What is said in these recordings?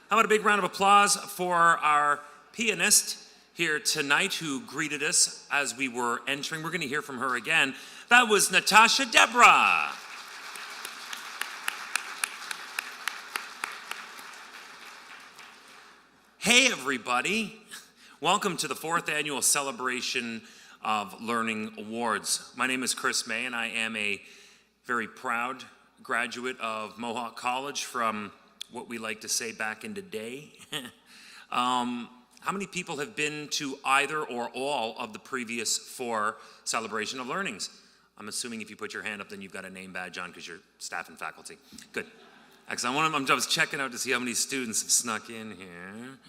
How about a big round of applause for our pianist here tonight who greeted us as we were entering. We're going to hear from her again. That was Natasha Debra. Hey everybody, welcome to the 4th annual Celebration of Learning Awards. My name is Chris May and I am a very proud graduate of Mohawk College from what we like to say back in the day. How many people have been to either or all of the previous 4 Celebration of Learnings? I'm assuming if you put your hand up then you've got a name badge on because you're staff and faculty. Good. Excellent. I'm just checking out to see how many students have snuck in here.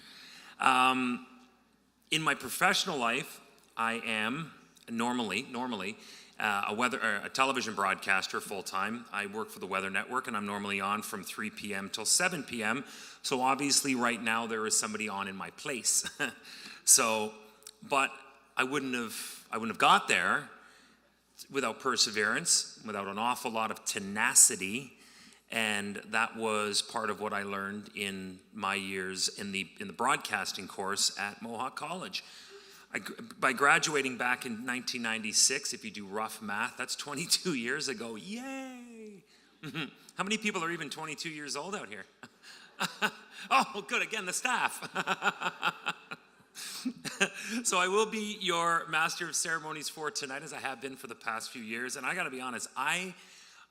In my professional life, I am normally a television broadcaster full-time. I work for the Weather Network and I'm normally on from 3 p.m. till 7 p.m. So obviously right now there is somebody on in my place. But I wouldn't have got there without perseverance, without an awful lot of tenacity. And that was part of what I learned in my years in the broadcasting course at Mohawk College. By graduating back in 1996, if you do rough math, that's 22 years ago. Yay! How many people are even 22 years old out here? Oh, good. Again, the staff. So I will be your master of ceremonies for tonight, as I have been for the past few years. And I got to be honest, I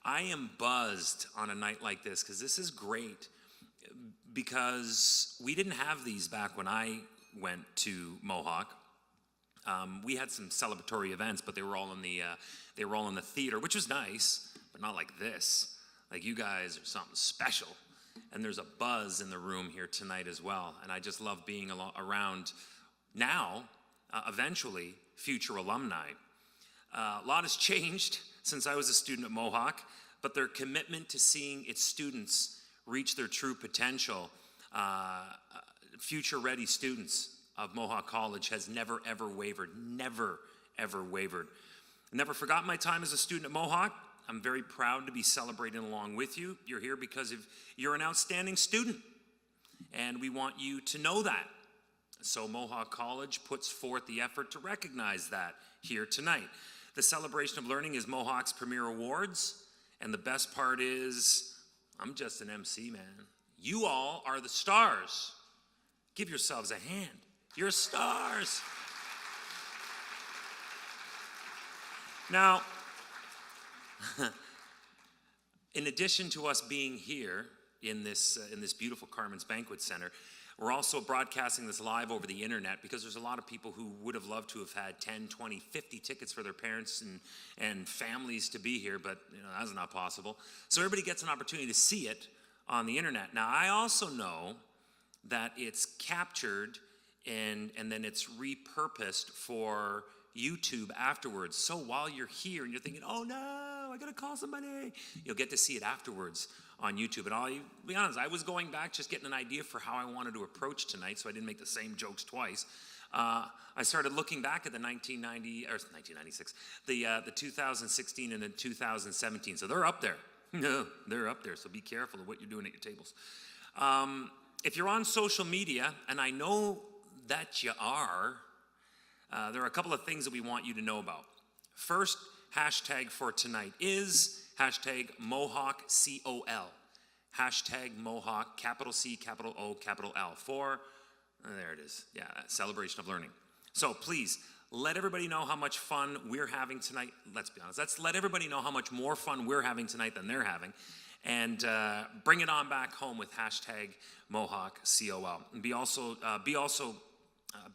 am buzzed on a night like this because this is great. Because we didn't have these back when I went to Mohawk. We had some celebratory events, but they were all in the theater, which was nice, but not like this. Like you guys are something special, and there's a buzz in the room here tonight as well. And I just love being around now, eventually, future alumni. A lot has changed since I was a student at Mohawk, but their commitment to seeing its students reach their true potential, future-ready students of Mohawk College has never, ever wavered. Never, ever wavered. I never forgot my time as a student at Mohawk. I'm very proud to be celebrating along with you. You're here because you're an outstanding student, and we want you to know that. So Mohawk College puts forth the effort to recognize that here tonight. The Celebration of Learning is Mohawk's premier awards, and the best part is, I'm just an MC, man. You all are the stars. Give yourselves a hand. You're stars. Now, in addition to us being here in this beautiful Carmen's Banquet Center, we're also broadcasting this live over the internet because there's a lot of people who would have loved to have had 10, 20, 50 tickets for their parents and families to be here, but that's not possible. So everybody gets an opportunity to see it on the internet. Now, I also know that it's captured and then it's repurposed for YouTube afterwards. So while you're here and you're thinking, oh no, I gotta call somebody, you'll get to see it afterwards on YouTube. And I'll be honest, I was going back just getting an idea for how I wanted to approach tonight, so I didn't make the same jokes twice. I started looking back at the 1996, the 2016 and the 2017. So they're up there. No, they're up there. So be careful of what you're doing at your tables. If you're on social media, and I know that you are, there are a couple of things that we want you to know about. First, hashtag for tonight is hashtag Mohawk COL. Hashtag Mohawk, capital C, capital O, capital L. For, there it is, yeah, Celebration of Learning. So please, let everybody know how much fun we're having tonight. Let's be honest, let's let everybody know how much more fun we're having tonight than they're having. And bring it on back home with hashtag Mohawk COL. And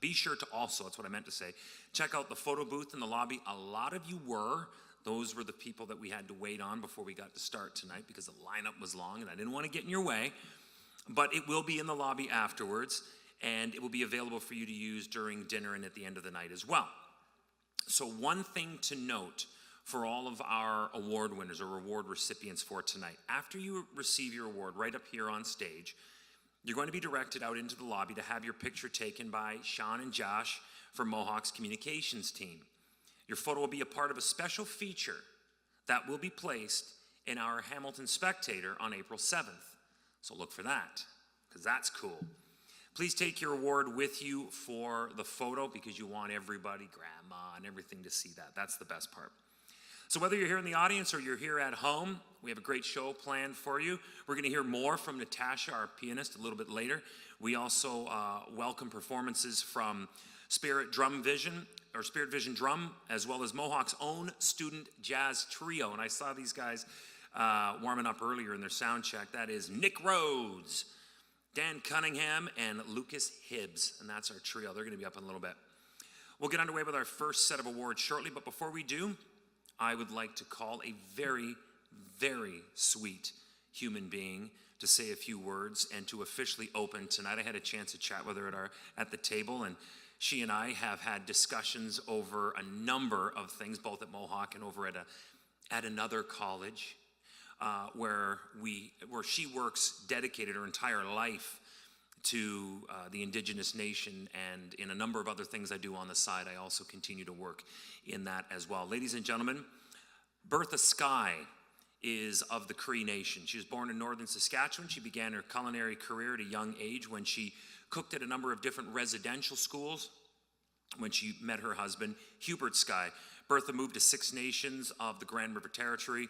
be sure to also, that's what I meant to say, check out the photo booth in the lobby. A lot of you were. Those were the people that we had to wait on before we got to start tonight because the lineup was long and I didn't want to get in your way. But it will be in the lobby afterwards, and it will be available for you to use during dinner and at the end of the night as well. So one thing to note for all of our award winners or award recipients for tonight, after you receive your award right up here on stage, you're going to be directed out into the lobby to have your picture taken by Sean and Josh from Mohawk's communications team. Your photo will be a part of a special feature that will be placed in our Hamilton Spectator on April 7th. So look for that, because that's cool. Please take your award with you for the photo because you want everybody, grandma and everything, to see that. That's the best part. So whether you're here in the audience or you're here at home, we have a great show planned for you. We're going to hear more from Natasha, our pianist, a little bit later. We also welcome performances from Spirit Vision Drum, as well as Mohawk's own student jazz trio. And I saw these guys warming up earlier in their sound check. That is Nick Rhodes, Dan Cunningham, and Lucas Hibbs. And that's our trio. They're going to be up in a little bit. We'll get underway with our first set of awards shortly. But before we do, I would like to call a very, very sweet human being to say a few words and to officially open tonight. I had a chance to chat with her at the table, and she and I have had discussions over a number of things, both at Mohawk and over at another college, where she works, dedicated her entire life to the Indigenous nation, and in a number of other things I do on the side, I also continue to work in that as well. Ladies and gentlemen, Bertha Sky is of the Cree Nation. She was born in northern Saskatchewan. She began her culinary career at a young age when she cooked at a number of different residential schools when she met her husband, Hubert Sky. Bertha moved to Six Nations of the Grand River Territory,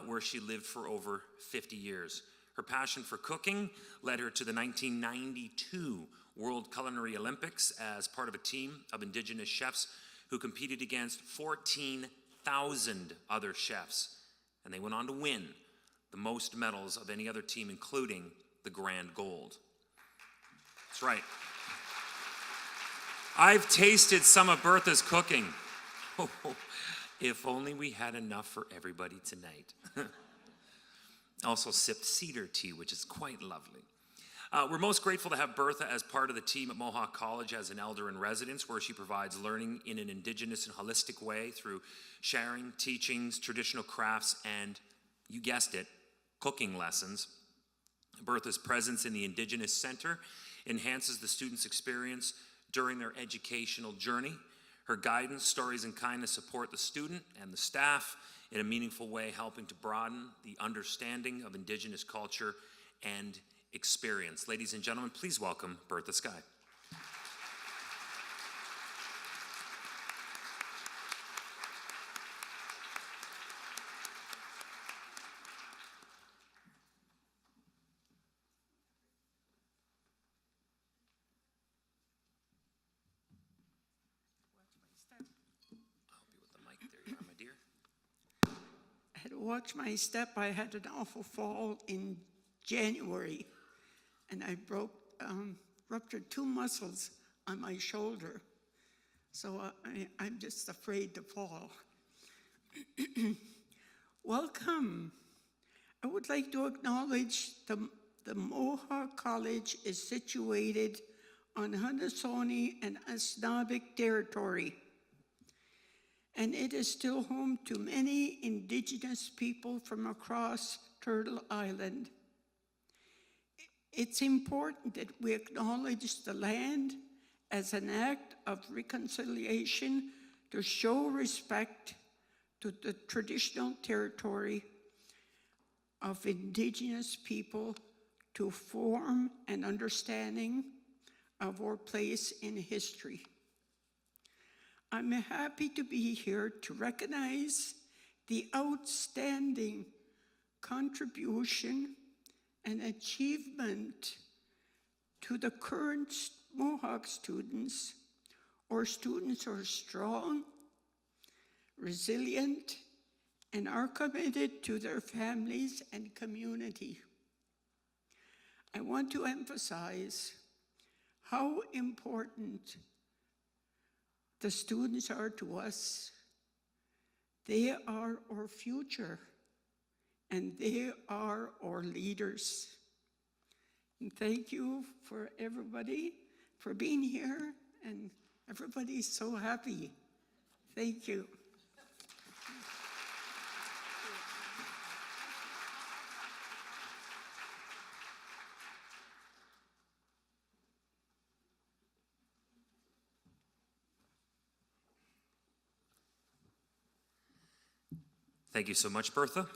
where she lived for over 50 years. Her passion for cooking led her to the 1992 World Culinary Olympics as part of a team of Indigenous chefs who competed against 14,000 other chefs. And they went on to win the most medals of any other team, including the Grand Gold. That's right. I've tasted some of Bertha's cooking. Oh, if only we had enough for everybody tonight. Also sipped cedar tea, which is quite lovely. We're most grateful to have Bertha as part of the team at Mohawk College as an elder in residence, where she provides learning in an Indigenous and holistic way through sharing, teachings, traditional crafts, and, you guessed it, cooking lessons. Bertha's presence in the Indigenous Center enhances the students' experience during their educational journey. Her guidance, stories, and kindness support the student and the staff in a meaningful way, helping to broaden the understanding of Indigenous culture and experience. Ladies and gentlemen, please welcome Bertha Sky. Watch my step. I had an awful fall in January, and I ruptured two muscles on my shoulder. So I'm just afraid to fall. Welcome. I would like to acknowledge the Mohawk College is situated on Haudenosaunee and Asnabik territory, and it is still home to many Indigenous people from across Turtle Island. It's important that we acknowledge the land as an act of reconciliation to show respect to the traditional territory of Indigenous people, to form an understanding of our place in history. I'm happy to be here to recognize the outstanding contribution and achievement to the current Mohawk students. Our students are strong, resilient, and are committed to their families and community. I want to emphasize how important the students are to us. They are our future, and they are our leaders. And thank you for everybody for being here, and everybody's so happy. Thank you. Thank you so much, Bertha.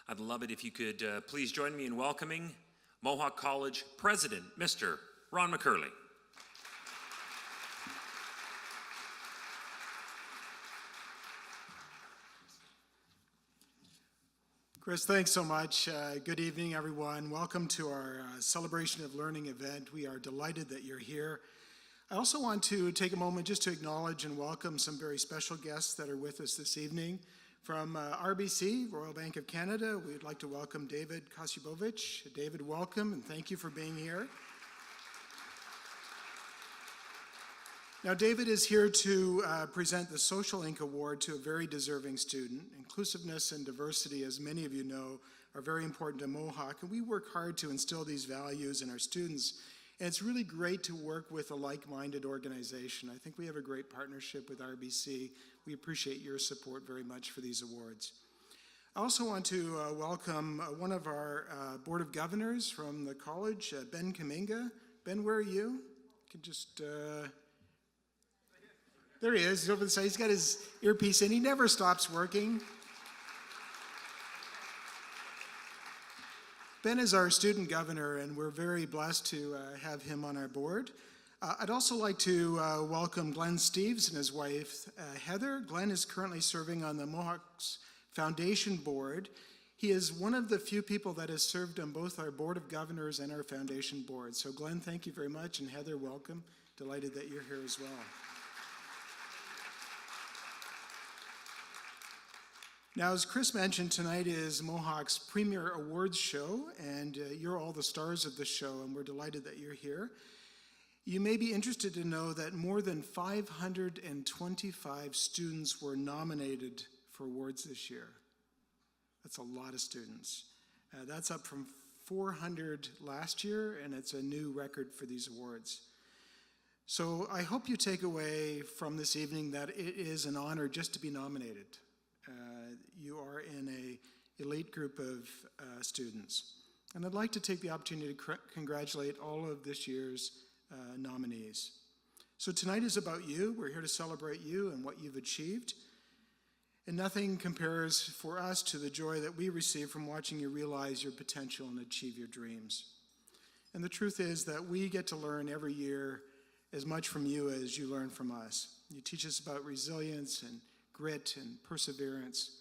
I'd love it if you could please join me in welcoming Mohawk College President, Mr. Ron McCurley. Chris, thanks so much. Good evening, everyone. Welcome to our Celebration of Learning event. We are delighted that you're here. I also want to take a moment just to acknowledge and welcome some very special guests that are with us this evening. From RBC, Royal Bank of Canada, we'd like to welcome David Kosubovich. David, welcome and thank you for being here. Now, David is here to present the Social Inc. Award to a very deserving student. Inclusiveness and diversity, as many of you know, are very important to Mohawk, and we work hard to instill these values in our students. And it's really great to work with a like-minded organization. I think we have a great partnership with RBC. We appreciate your support very much for these awards. I also want to welcome one of our Board of Governors from the college, Ben Kaminga. Ben, where are you? You can just... There he is. He's over the side. He's got his earpiece in. He never stops working. Ben is our student governor, and we're very blessed to have him on our board. I'd also like to welcome Glenn Steves and his wife, Heather. Glenn is currently serving on the Mohawk's Foundation Board. He is one of the few people that has served on both our Board of Governors and our Foundation Board. So Glenn, thank you very much, and Heather, welcome. Delighted that you're here as well. Now, as Chris mentioned, tonight is Mohawk's premier awards show, and you're all the stars of the show, and we're delighted that you're here. You may be interested to know that more than 525 students were nominated for awards this year. That's a lot of students. That's up from 400 last year, and it's a new record for these awards. So I hope you take away from this evening that it is an honor just to be nominated. You are in an elite group of students. And I'd like to take the opportunity to congratulate all of this year's nominees. So tonight is about you. We're here to celebrate you and what you've achieved. And nothing compares for us to the joy that we receive from watching you realize your potential and achieve your dreams. And the truth is that we get to learn every year as much from you as you learn from us. You teach us about resilience and grit and perseverance.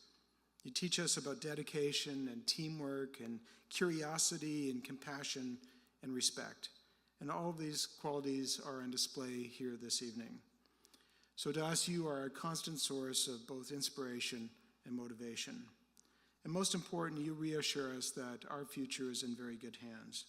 You teach us about dedication and teamwork and curiosity and compassion and respect. And all of these qualities are on display here this evening. So to us, you are a constant source of both inspiration and motivation. And most important, you reassure us that our future is in very good hands.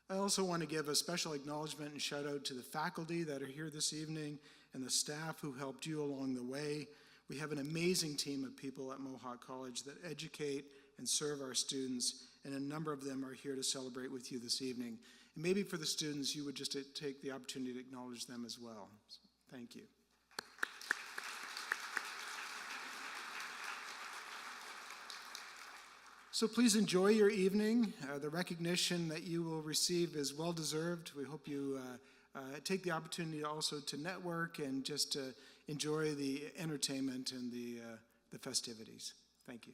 I also want to give a special acknowledgement and shout out to the faculty that are here this evening and the staff who helped you along the way. We have an amazing team of people at Mohawk College that educate and serve our students, and a number of them are here to celebrate with you this evening. And maybe for the students, you would just take the opportunity to acknowledge them as well. So, thank you. So please enjoy your evening. The recognition that you will receive is well-deserved. We hope you take the opportunity also to network and just enjoy the entertainment and the festivities. Thank you.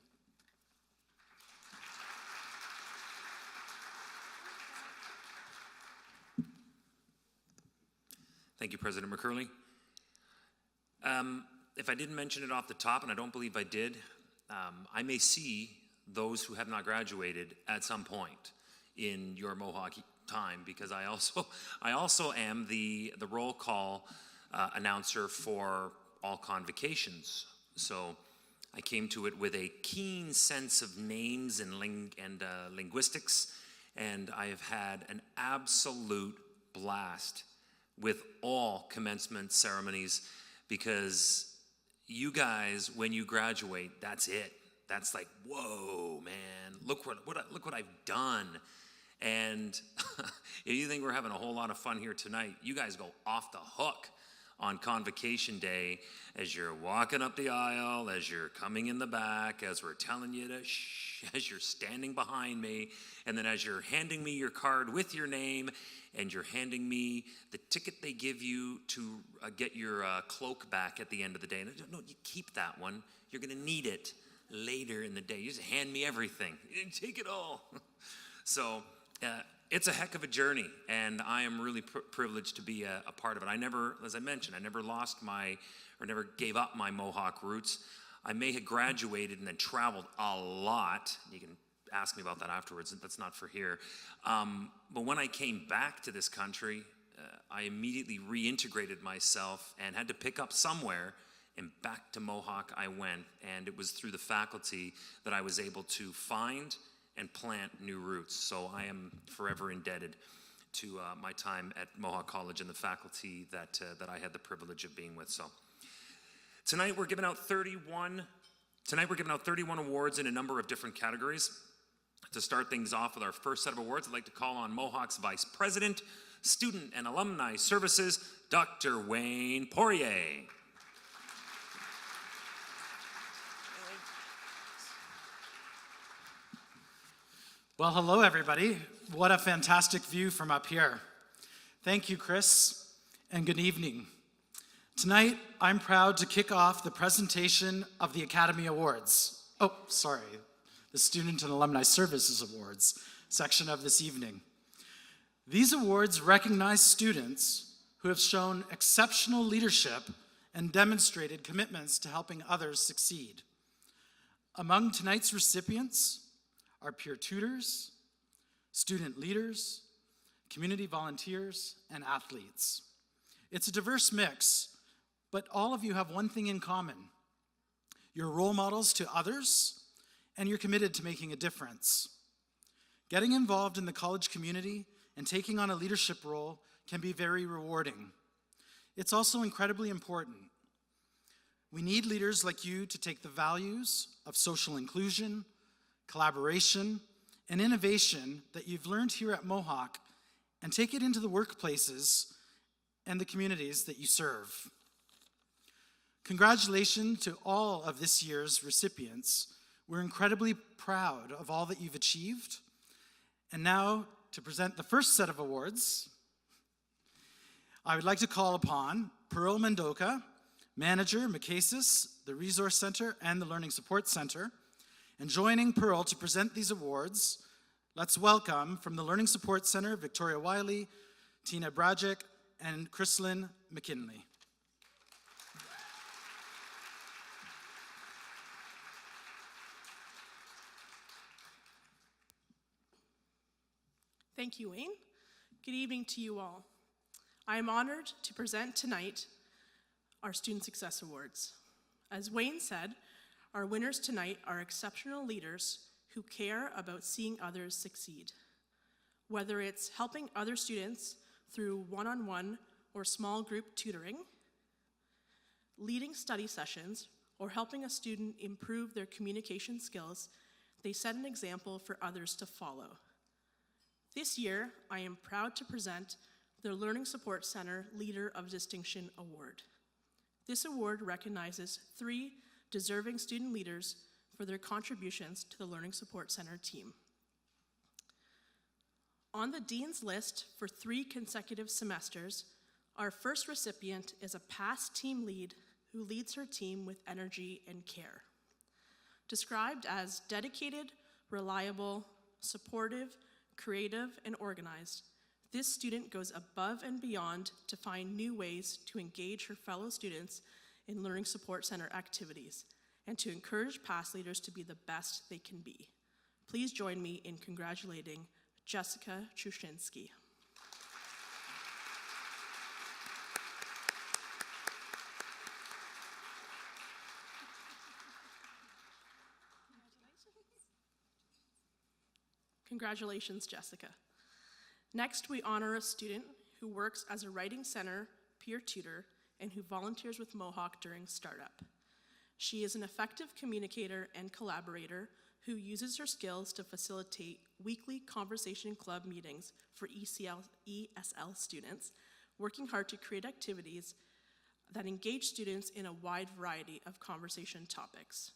Thank you, President McCurley. If I didn't mention it off the top, and I don't believe I did, I may see those who have not graduated at some point in your Mohawk time, because I also am the roll call announcer for all convocations. So I came to it with a keen sense of names and linguistics, and I have had an absolute blast with all commencement ceremonies, because you guys, when you graduate, that's it. That's like, whoa, man, look what I've done. And if you think we're having a whole lot of fun here tonight, you guys go off the hook on Convocation Day as you're walking up the aisle, as you're coming in the back, as we're telling you to shh, as you're standing behind me, and then as you're handing me your card with your name, and you're handing me the ticket they give you to get your cloak back at the end of the day. No, you keep that one. You're going to need it later in the day. You just hand me everything. Take it all. So It's a heck of a journey, and I am really privileged to be a part of it. I never, as I mentioned, I never never gave up my Mohawk roots. I may have graduated and then traveled a lot. You can ask me about that afterwards. That's not for here. But when I came back to this country, I immediately reintegrated myself and had to pick up somewhere, and back to Mohawk I went. And it was through the faculty that I was able to find and plant new roots. So I am forever indebted to my time at Mohawk College and the faculty that I had the privilege of being with. So tonight we're giving out 31 awards in a number of different categories. To start things off with our first set of awards, I'd like to call on Mohawk's Vice President, Student and Alumni Services, Dr. Wayne Poirier. Well, hello, everybody. What a fantastic view from up here. Thank you, Chris, and good evening. Tonight, I'm proud to kick off the presentation of the Academy Awards. The Student and Alumni Services Awards section of this evening. These awards recognize students who have shown exceptional leadership and demonstrated commitments to helping others succeed. Among tonight's recipients are peer tutors, student leaders, community volunteers, and athletes. It's a diverse mix, but all of you have one thing in common. You're role models to others, and you're committed to making a difference. Getting involved in the college community and taking on a leadership role can be very rewarding. It's also incredibly important. We need leaders like you to take the values of social inclusion, collaboration, and innovation that you've learned here at Mohawk and take it into the workplaces and the communities that you serve. Congratulations to all of this year's recipients. We're incredibly proud of all that you've achieved. And now, to present the first set of awards, I would like to call upon Pearl Mendoka, Manager, McCasis, the Resource Center, and the Learning Support Center. And joining Pearl to present these awards, let's welcome from the Learning Support Center, Victoria Wiley, Tina Brajic, and Chrislyn McKinley. Thank you, Wayne. Good evening to you all. I am honored to present tonight our Student Success Awards. As Wayne said, our winners tonight are exceptional leaders who care about seeing others succeed. Whether it's helping other students through one-on-one or small group tutoring, leading study sessions, or helping a student improve their communication skills, they set an example for others to follow. This year, I am proud to present the Learning Support Center Leader of Distinction Award. This award recognizes 3 deserving student leaders for their contributions to the Learning Support Center team. On the Dean's list for 3 consecutive semesters, our first recipient is a past team lead who leads her team with energy and care. Described as dedicated, reliable, supportive, creative, and organized, this student goes above and beyond to find new ways to engage her fellow students in Learning Support Center activities and to encourage past leaders to be the best they can be. Please join me in congratulating Jessica Trushinsky. Congratulations, Jessica. Next, we honor a student who works as a writing center peer tutor and who volunteers with Mohawk during startup. She is an effective communicator and collaborator who uses her skills to facilitate weekly conversation club meetings for ESL students, working hard to create activities that engage students in a wide variety of conversation topics.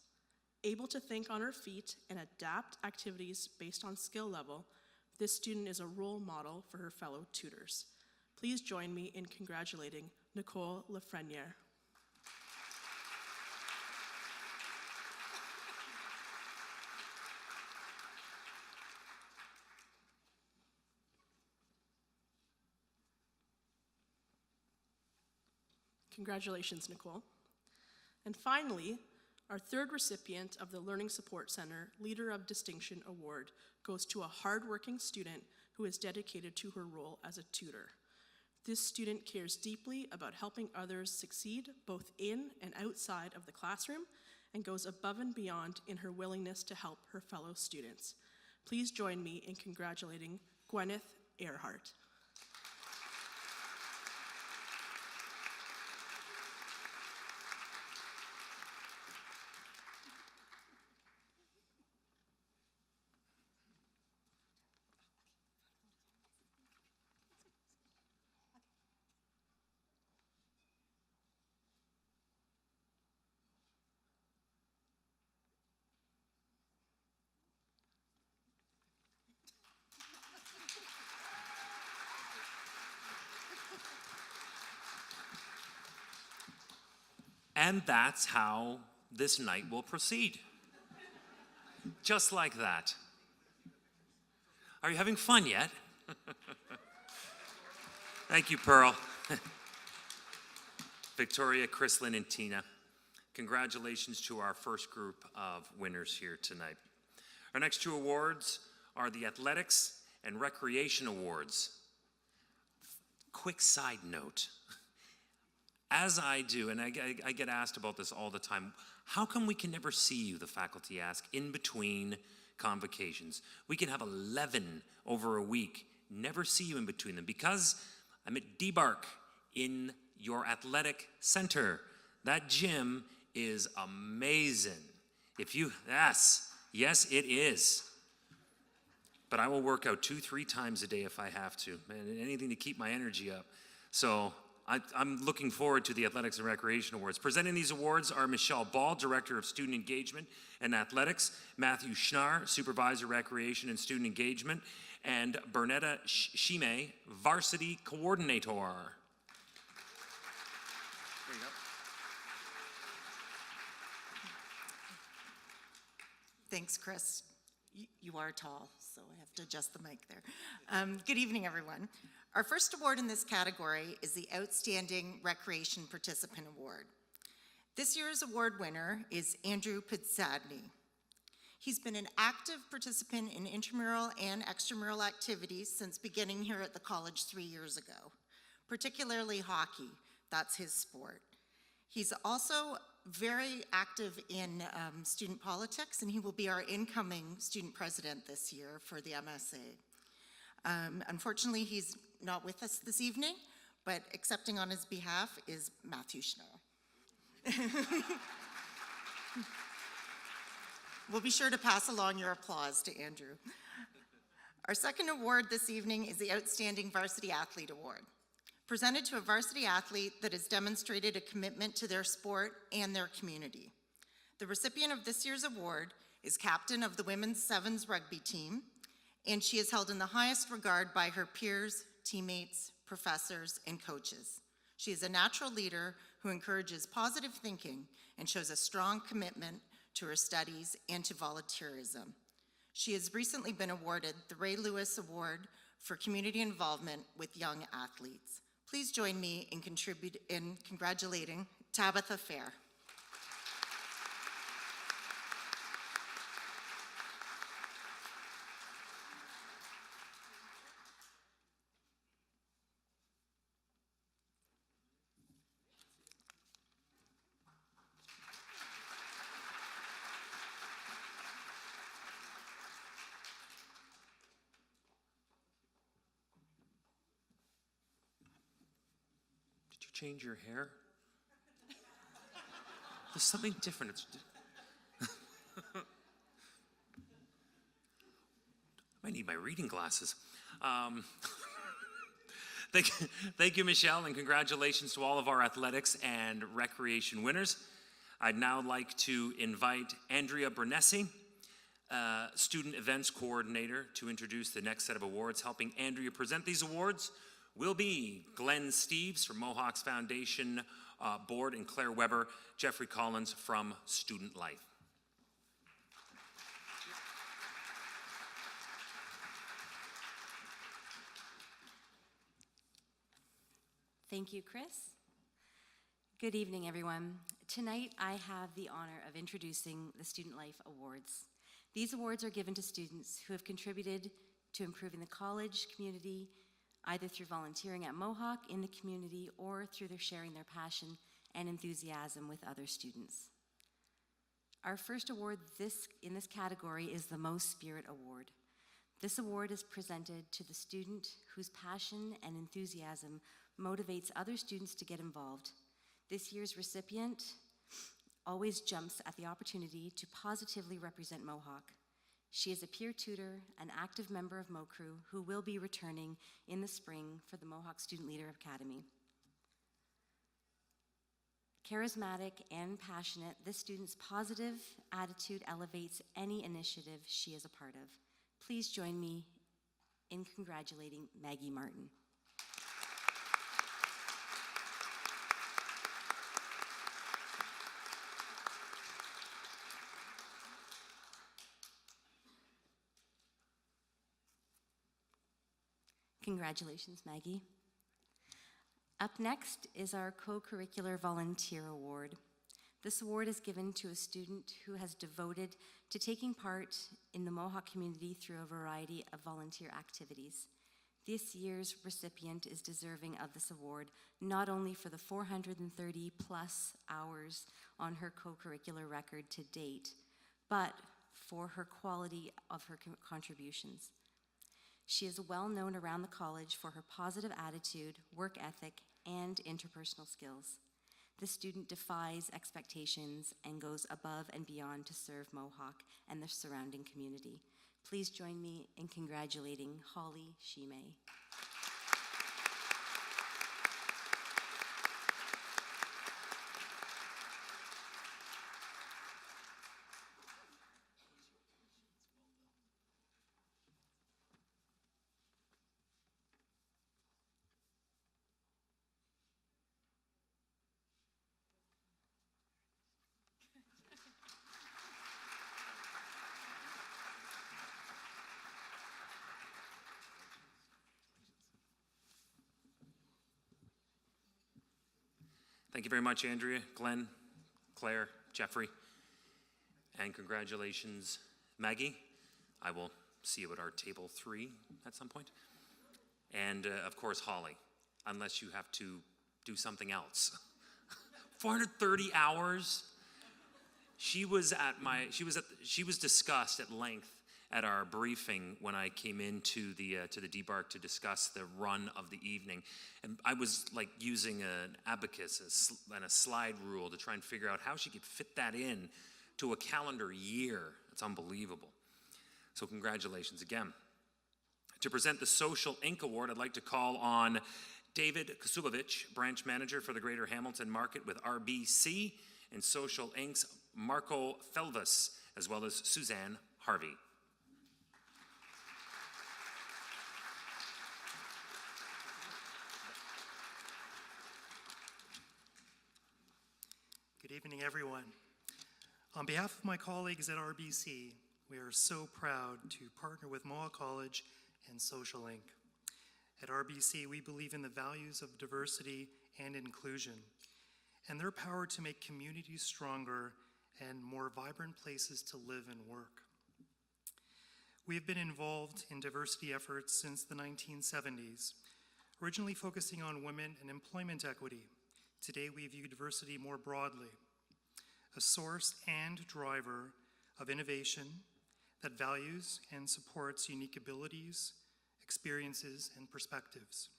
Able to think on her feet and adapt activities based on skill level, this student is a role model for her fellow tutors. Please join me in congratulating Nicole Lafreniere. Congratulations, Nicole. And finally, our third recipient of the Learning Support Center Leader of Distinction Award goes to a hardworking student who is dedicated to her role as a tutor. This student cares deeply about helping others succeed both in and outside of the classroom and goes above and beyond in her willingness to help her fellow students. Please join me in congratulating Gwyneth Earhart. And that's how this night will proceed. Just like that. Are you having fun yet? Thank you, Pearl. Victoria, Chrislyn, and Tina. Congratulations to our first group of winners here tonight. Our next two awards are the Athletics and Recreation Awards. Quick side note. As I do, and I get asked about this all the time, how come we can never see you, the faculty ask, in between convocations? We can have 11 over a week, never see you in between them, because I'm at DBARC in your athletic center. That gym is amazing. Yes, it is. But I will work out 2-3 times a day if I have to, and anything to keep my energy up. So I'm looking forward to the Athletics and Recreation Awards. Presenting these awards are Michelle Ball, Director of Student Engagement and Athletics, Matthew Schnarr, Supervisor, Recreation and Student Engagement, and Bernetta Shime, Varsity Coordinator. There you go. Thanks, Chris. You are tall, so I have to adjust the mic there. Good evening, everyone. Our first award in this category is the Outstanding Recreation Participant Award. This year's award winner is Andrew Pizzadny. He's been an active participant in intramural and extramural activities since beginning here at the college 3 years ago, particularly hockey. That's his sport. He's also very active in student politics, and he will be our incoming student president this year for the MSA. Unfortunately, he's not with us this evening, but accepting on his behalf is Matthew Schnarr. We'll be sure to pass along your applause to Andrew. Our second award this evening is the Outstanding Varsity Athlete Award, presented to a varsity athlete that has demonstrated a commitment to their sport and their community. The recipient of this year's award is captain of the women's sevens rugby team, and she is held in the highest regard by her peers, teammates, professors, and coaches. She is a natural leader who encourages positive thinking and shows a strong commitment to her studies and to volunteerism. She has recently been awarded the Ray Lewis Award for community involvement with young athletes. Please join me in congratulating Tabitha Fair. Change your hair? There's something different. I need my reading glasses. Thank you, Michelle, and congratulations to all of our athletics and recreation winners. I'd now like to invite Andrea Bernesi, Student Events Coordinator, to introduce the next set of awards. Helping Andrea present these awards will be Glenn Steves from Mohawk's Foundation Board and Claire Weber, Jeffrey Collins from Student Life. Thank you, Chris. Good evening, everyone. Tonight, I have the honor of introducing the Student Life Awards. These awards are given to students who have contributed to improving the college community, either through volunteering at Mohawk in the community or through their sharing their passion and enthusiasm with other students. Our first award in this category is the Most Spirit Award. This award is presented to the student whose passion and enthusiasm motivates other students to get involved. This year's recipient always jumps at the opportunity to positively represent Mohawk. She is a peer tutor, an active member of MoCrew, who will be returning in the spring for the Mohawk Student Leader Academy. Charismatic and passionate, this student's positive attitude elevates any initiative she is a part of. Please join me in congratulating Maggie Martin. Congratulations, Maggie. Up next is our Co-Curricular Volunteer Award. This award is given to a student who has devoted to taking part in the Mohawk community through a variety of volunteer activities. This year's recipient is deserving of this award, not only for the 430 plus hours on her co-curricular record to date, but for her quality of her contributions. She is well known around the college for her positive attitude, work ethic, and interpersonal skills. This student defies expectations and goes above and beyond to serve Mohawk and the surrounding community. Please join me in congratulating Holly Shimei. Thank you very much, Andrea, Glenn, Claire, Jeffrey, and congratulations, Maggie. I will see you at our table 3 at some point. And of course, Holly, unless you have to do something else. 430 hours. She was discussed at length at our briefing when I came into the debark to discuss the run of the evening. And I was like using an abacus and a slide rule to try and figure out how she could fit that in to a calendar year. It's unbelievable. So congratulations again. To present the Social Inc. Award, I'd like to call on David Kasulovich, branch manager for the Greater Hamilton Market with RBC, and Social Inc.'s Marco Felvis, as well as Suzanne Harvey. Good evening, everyone. On behalf of my colleagues at RBC, we are so proud to partner with Mohawk College and Social Inc. At RBC, we believe in the values of diversity and inclusion and their power to make communities stronger and more vibrant places to live and work. We have been involved in diversity efforts since the 1970s, originally focusing on women and employment equity. Today, we view diversity more broadly, a source and driver of innovation that values and supports unique abilities, experiences, and perspectives.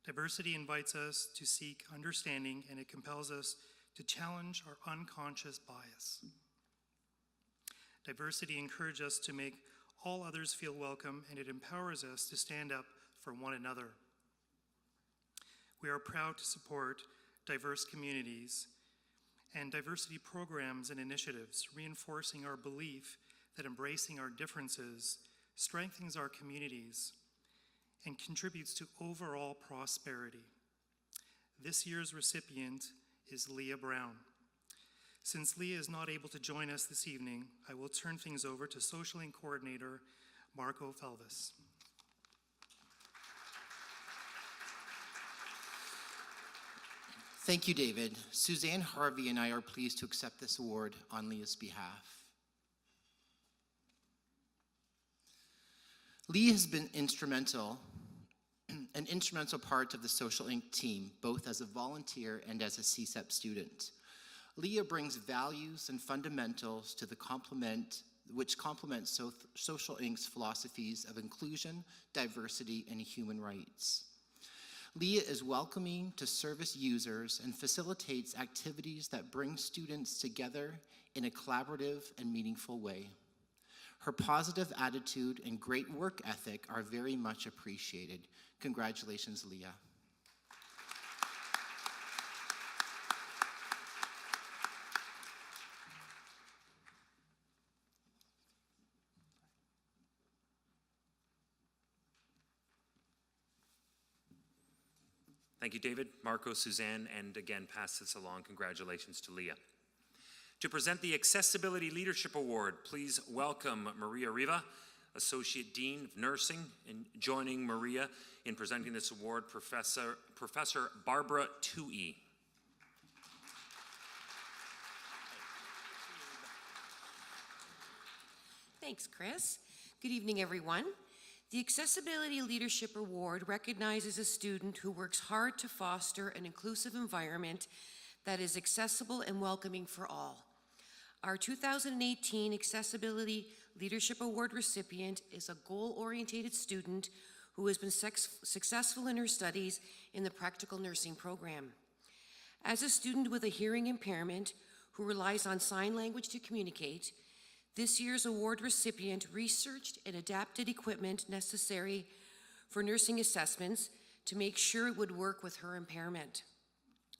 Diversity invites us to seek understanding, and it compels us to challenge our unconscious bias. Diversity encourages us to make all others feel welcome, and it empowers us to stand up for one another. We are proud to support diverse communities and diversity programs and initiatives, reinforcing our belief that embracing our differences strengthens our communities and contributes to overall prosperity. This year's recipient is Leah Brown. Since Leah is not able to join us this evening, I will turn things over to Social Inc. Coordinator Marco Felvis. Thank you, David. Suzanne Harvey and I are pleased to accept this award on Leah's behalf. Leah has been an instrumental part of the Social Inc. team, both as a volunteer and as a CSEP student. Leah brings values and fundamentals to the which complement Social Inc.'s philosophies of inclusion, diversity, and human rights. Leah is welcoming to service users and facilitates activities that bring students together in a collaborative and meaningful way. Her positive attitude and great work ethic are very much appreciated. Congratulations, Leah. Thank you, David, Marco, Suzanne, and again, pass this along. Congratulations to Leah. To present the Accessibility Leadership Award, please welcome Maria Riva, Associate Dean of Nursing, and joining Maria in presenting this award, Professor Barbara Toohey. Thanks, Chris. Good evening, everyone. The Accessibility Leadership Award recognizes a student who works hard to foster an inclusive environment that is accessible and welcoming for all. Our 2018 Accessibility Leadership Award recipient is a goal-oriented student who has been successful in her studies in the practical nursing program. As a student with a hearing impairment who relies on sign language to communicate, this year's award recipient researched and adapted equipment necessary for nursing assessments to make sure it would work with her impairment.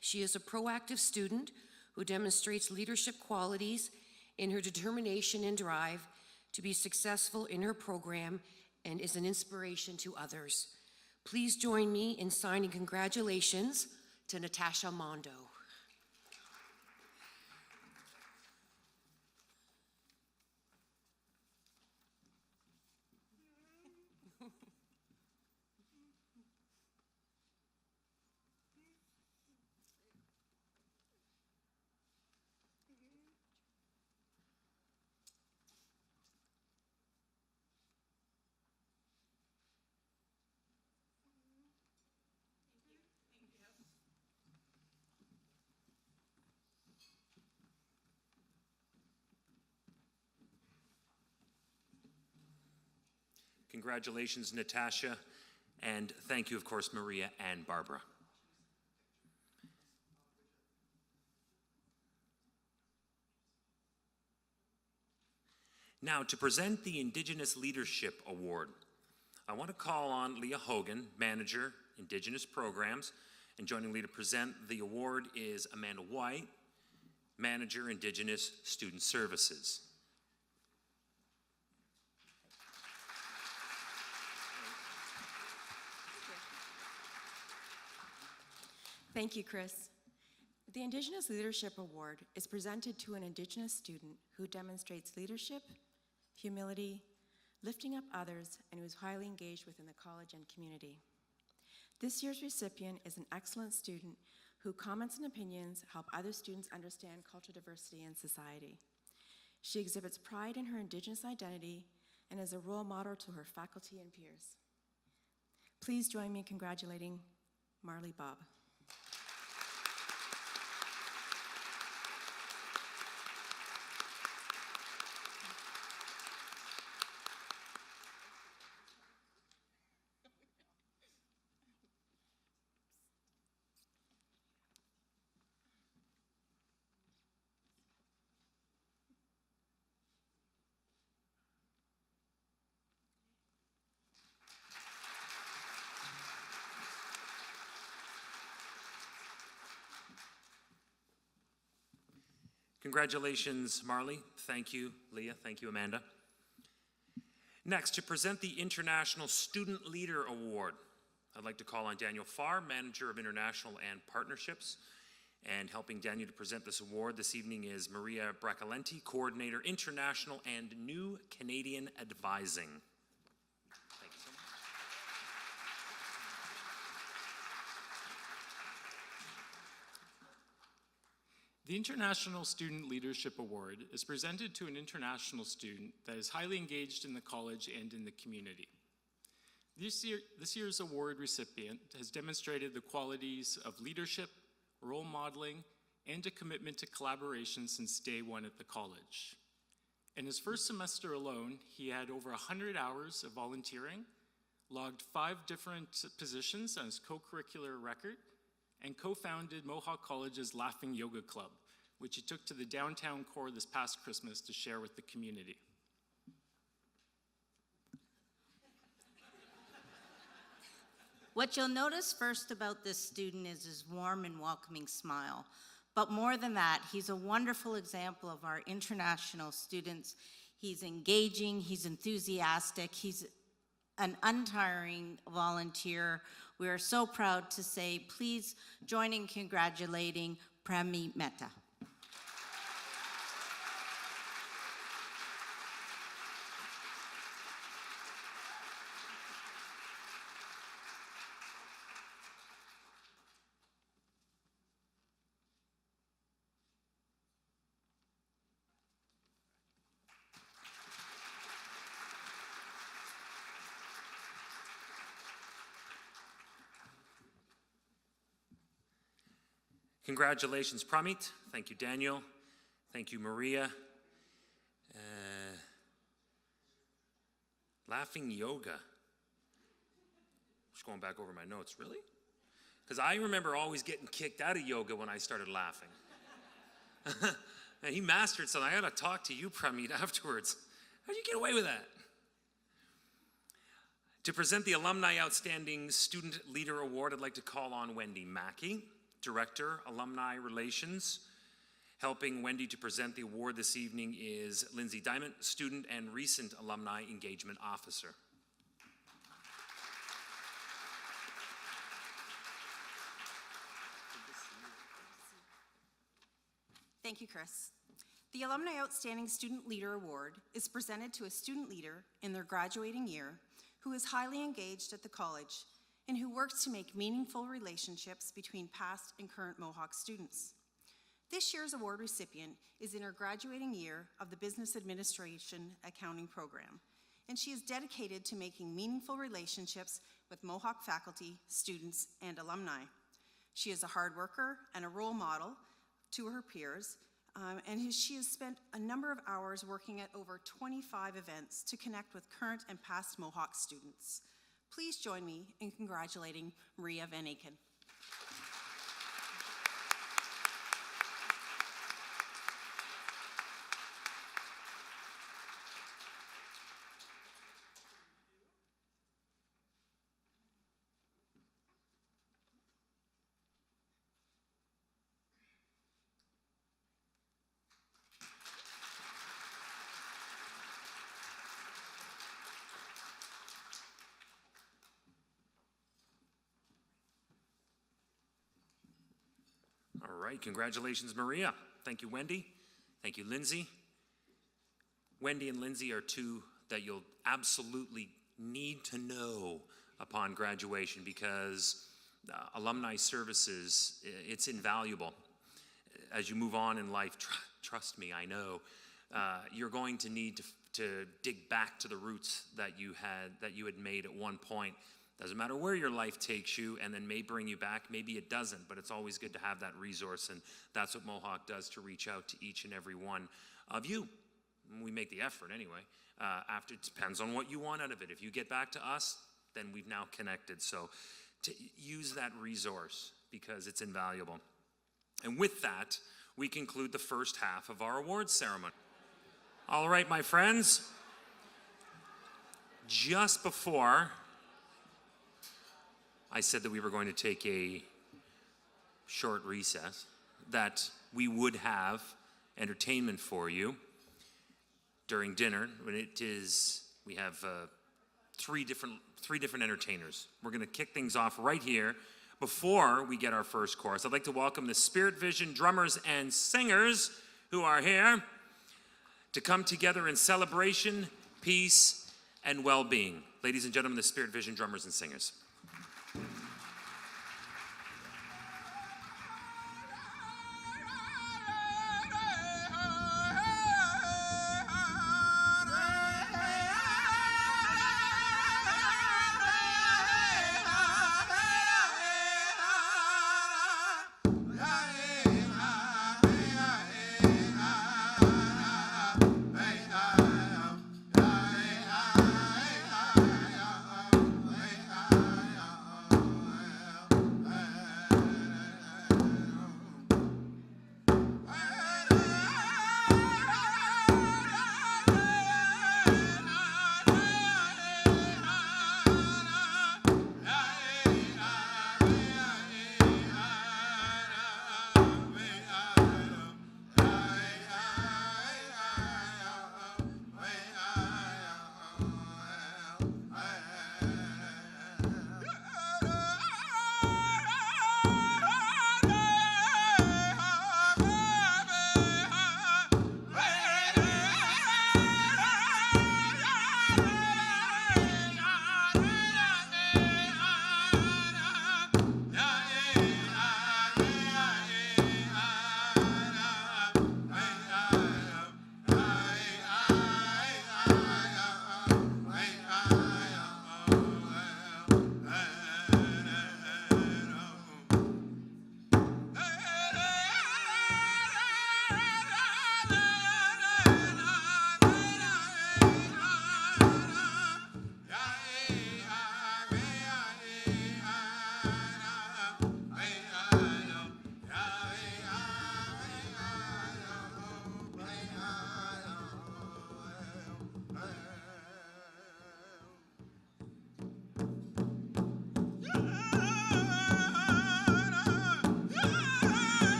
She is a proactive student who demonstrates leadership qualities in her determination and drive to be successful in her program and is an inspiration to others. Please join me in signing congratulations to Natasha Mondo. Congratulations, Natasha, and thank you, of course, Maria and Barbara. Now, to present the Indigenous Leadership Award, I want to call on Leah Hogan, Manager, Indigenous Programs, and joining Leah to present the award is Amanda White, Manager, Indigenous Student Services. Thank you, Chris. The Indigenous Leadership Award is presented to an Indigenous student who demonstrates leadership, humility, lifting up others, and who is highly engaged within the college and community. This year's recipient is an excellent student who comments and opinions help other students understand cultural diversity in society. She exhibits pride in her Indigenous identity and is a role model to her faculty and peers. Please join me in congratulating Marley Bob. Congratulations, Marley. Thank you, Leah. Thank you, Amanda. Next, to present the International Student Leader Award, I'd like to call on Daniel Farr, Manager of International and Partnerships. And helping Daniel to present this award this evening is Maria Bracalenti, Coordinator, International and New Canadian Advising. Thank you so much. The International Student Leadership Award is presented to an international student that is highly engaged in the college and in the community. This year's award recipient has demonstrated the qualities of leadership, role modeling, and a commitment to collaboration since day one at the college. In his first semester alone, he had over 100 hours of volunteering, logged 5 different positions on his co-curricular record, and co-founded Mohawk College's Laughing Yoga Club, which he took to the downtown core this past Christmas to share with the community. What you'll notice first about this student is his warm and welcoming smile. But more than that, he's a wonderful example of our international students. He's engaging, he's enthusiastic, he's an untiring volunteer. We are so proud to say, please join in congratulating Premi Mehta. Congratulations, Pramit. Thank you, Daniel. Thank you, Maria. Laughing yoga. Just going back over my notes, really? Because I remember always getting kicked out of yoga when I started laughing. And he mastered something. I got to talk to you, Pramit, afterwards. How'd you get away with that? To present the Alumni Outstanding Student Leader Award, I'd like to call on Wendy Mackey, Director, Alumni Relations. Helping Wendy to present the award this evening is Lindsay Diamond, Student and Recent Alumni Engagement Officer. Thank you, Chris. The Alumni Outstanding Student Leader Award is presented to a student leader in their graduating year who is highly engaged at the college and who works to make meaningful relationships between past and current Mohawk students. This year's award recipient is in her graduating year of the Business Administration Accounting Program, and she is dedicated to making meaningful relationships with Mohawk faculty, students, and alumni. She is a hard worker and a role model to her peers, and she has spent a number of hours working at over 25 events to connect with current and past Mohawk students. Please join me in congratulating Maria Van Aken. All right, congratulations, Maria. Thank you, Wendy. Thank you, Lindsay. Wendy and Lindsay are two that you'll absolutely need to know upon graduation because alumni services, it's invaluable. As you move on in life, trust me, I know, you're going to need to dig back to the roots that you had made at one point. Doesn't matter where your life takes you and then may bring you back, maybe it doesn't, but it's always good to have that resource, and that's what Mohawk does to reach out to each and every one of you. We make the effort anyway. After, it depends on what you want out of it. If you get back to us, then we've now connected. So to use that resource because it's invaluable. And with that, we conclude the first half of our awards ceremony. All right, my friends, just before I said that we were going to take a short recess, that we would have entertainment for you during dinner. When it is, we have three different entertainers. We're going to kick things off right here before we get our first chorus. I'd like to welcome the Spirit Vision drummers and singers who are here to come together in celebration, peace, and well-being. Ladies and gentlemen, the Spirit Vision drummers and singers.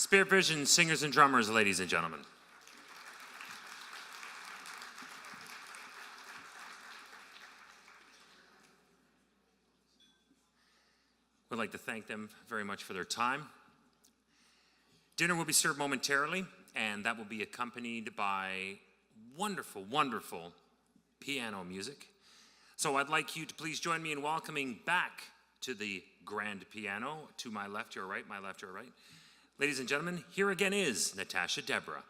Spirit Vision singers and drummers, ladies and gentlemen. We'd like to thank them very much for their time. Dinner will be served momentarily, and that will be accompanied by wonderful, wonderful piano music. So I'd like you to please join me in welcoming back to the grand piano, to my left, your right, my left, your right. Ladies and gentlemen, here again is Natasha Deborah.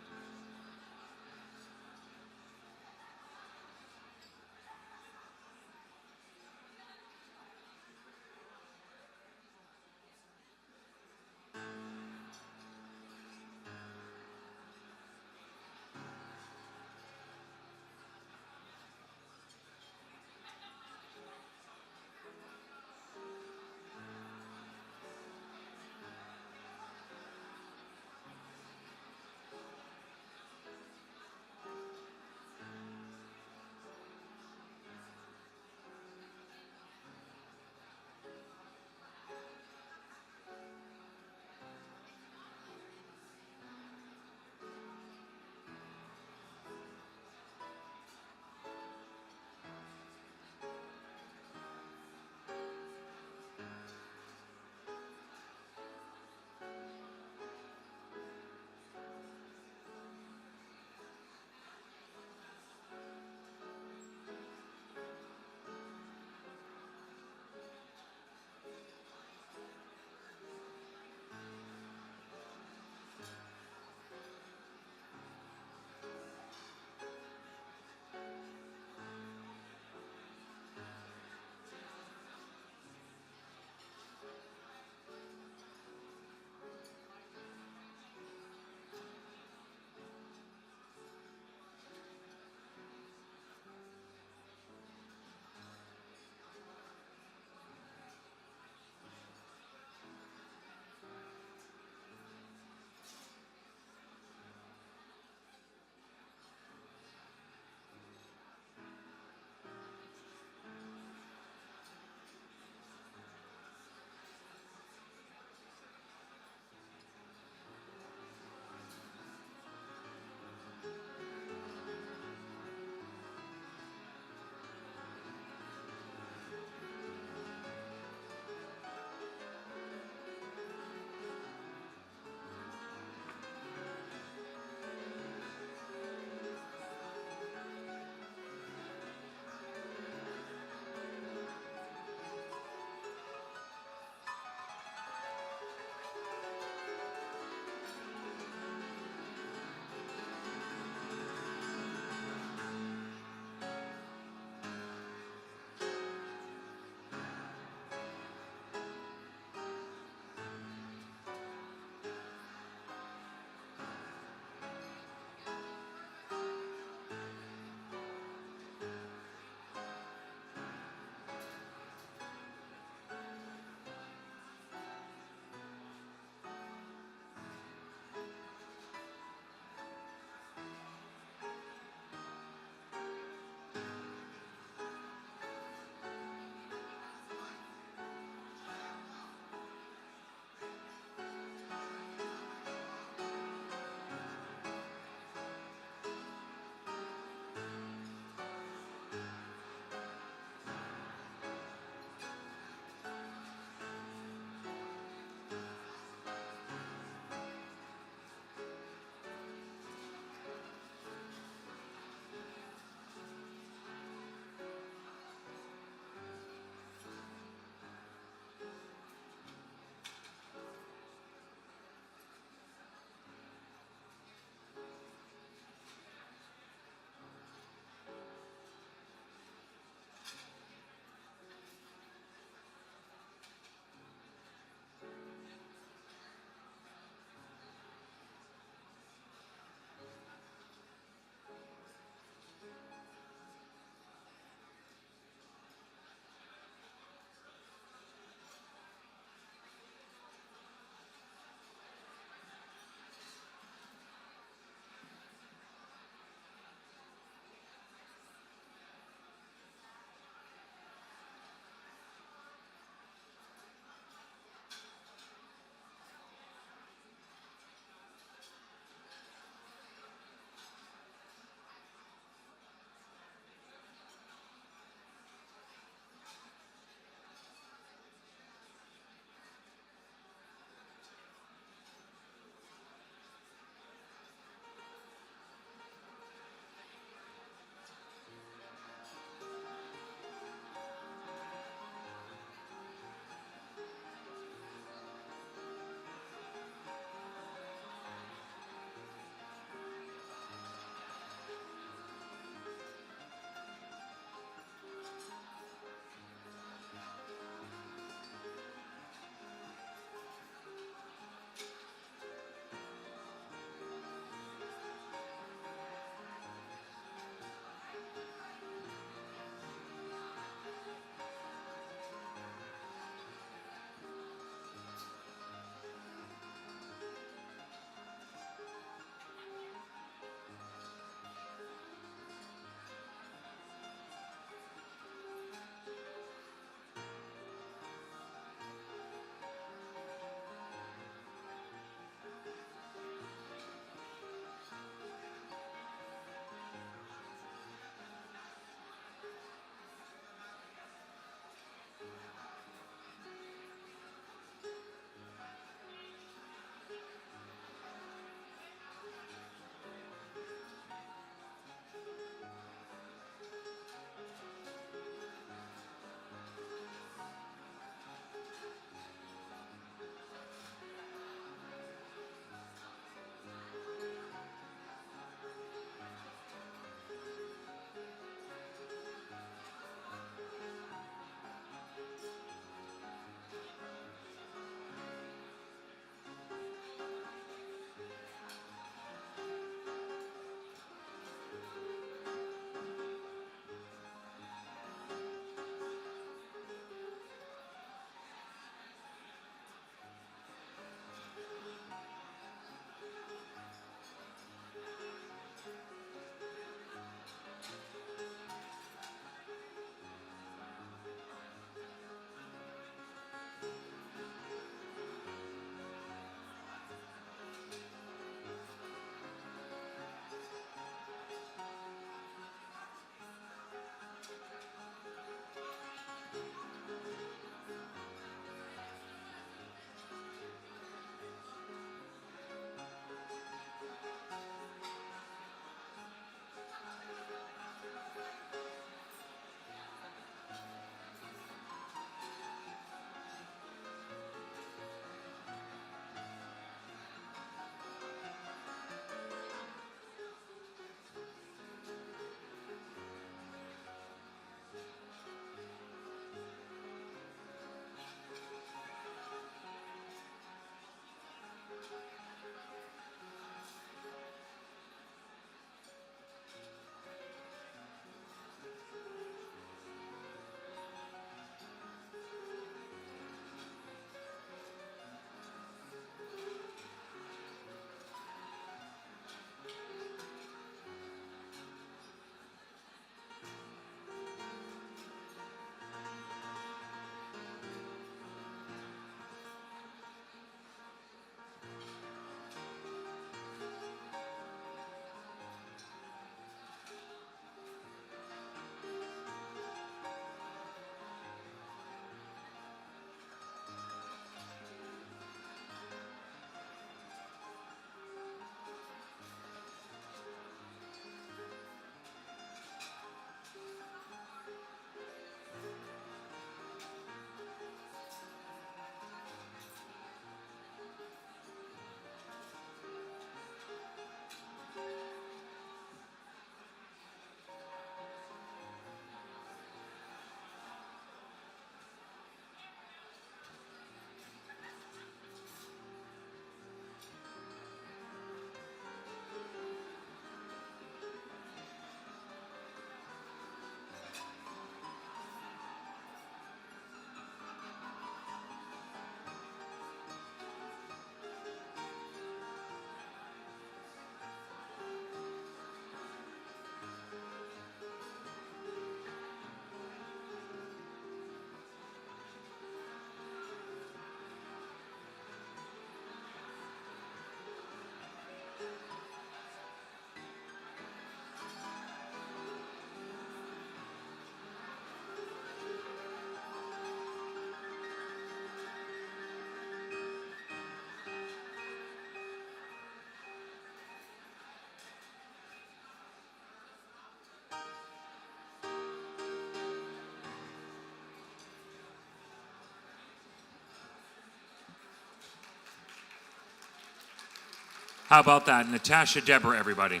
How about that? Natasha Deborah, everybody.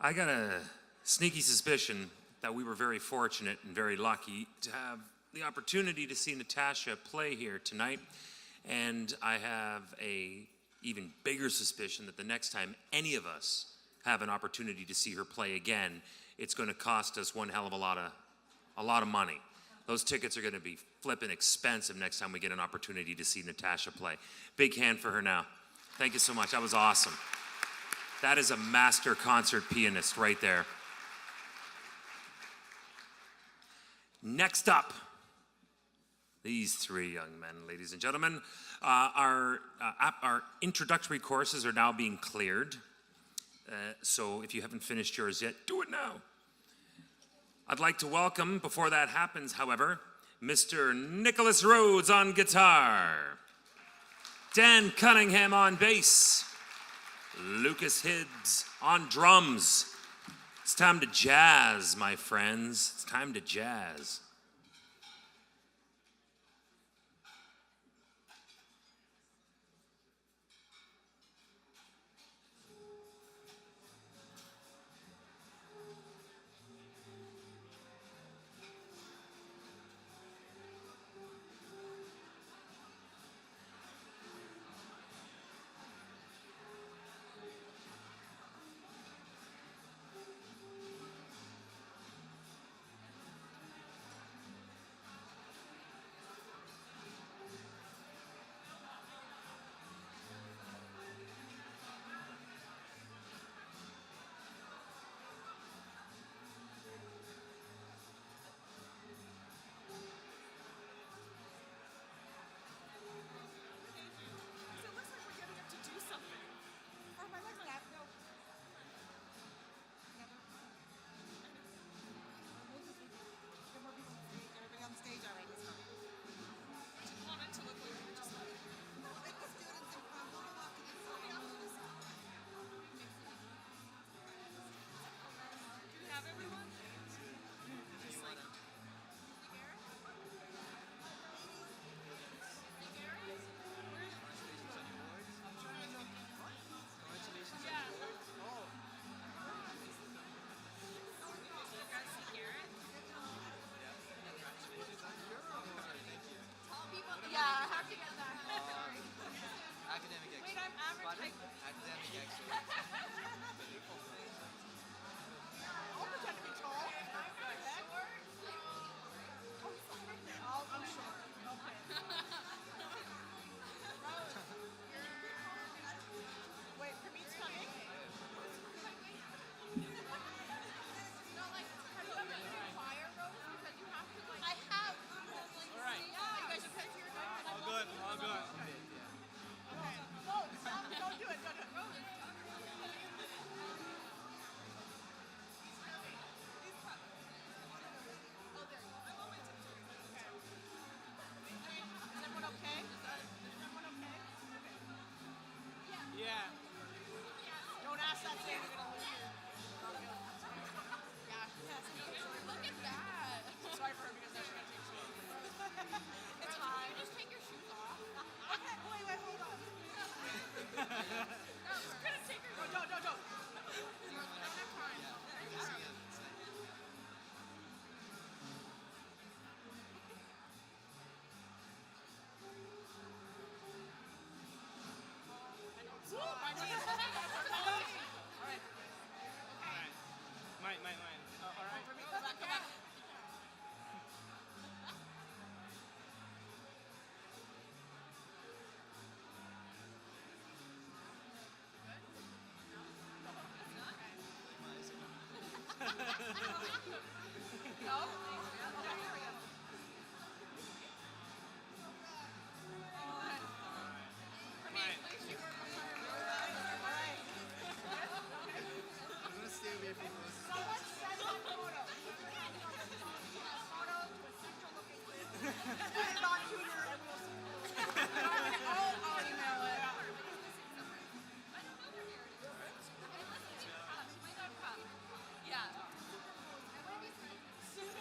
I got a sneaky suspicion that we were very fortunate and very lucky to have the opportunity to see Natasha play here tonight. And I have a even bigger suspicion that the next time any of us have an opportunity to see her play again, it's going to cost us one hell of a lot of money. Those tickets are going to be flipping expensive next time we get an opportunity to see Natasha play. Big hand for her now. Thank you so much. That was awesome. That is a master concert pianist right there. Next up, these three young men, ladies and gentlemen, our introductory courses are now being cleared. So if you haven't finished yours yet, do it now. I'd like to welcome, before that happens, however, Mr. Nicholas Rhodes on guitar, Dan Cunningham on bass, Lucas Hibbs on drums. It's time to jazz, my friends. It's time to jazz.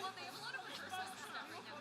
Well, they have a lot of personal stuff right now.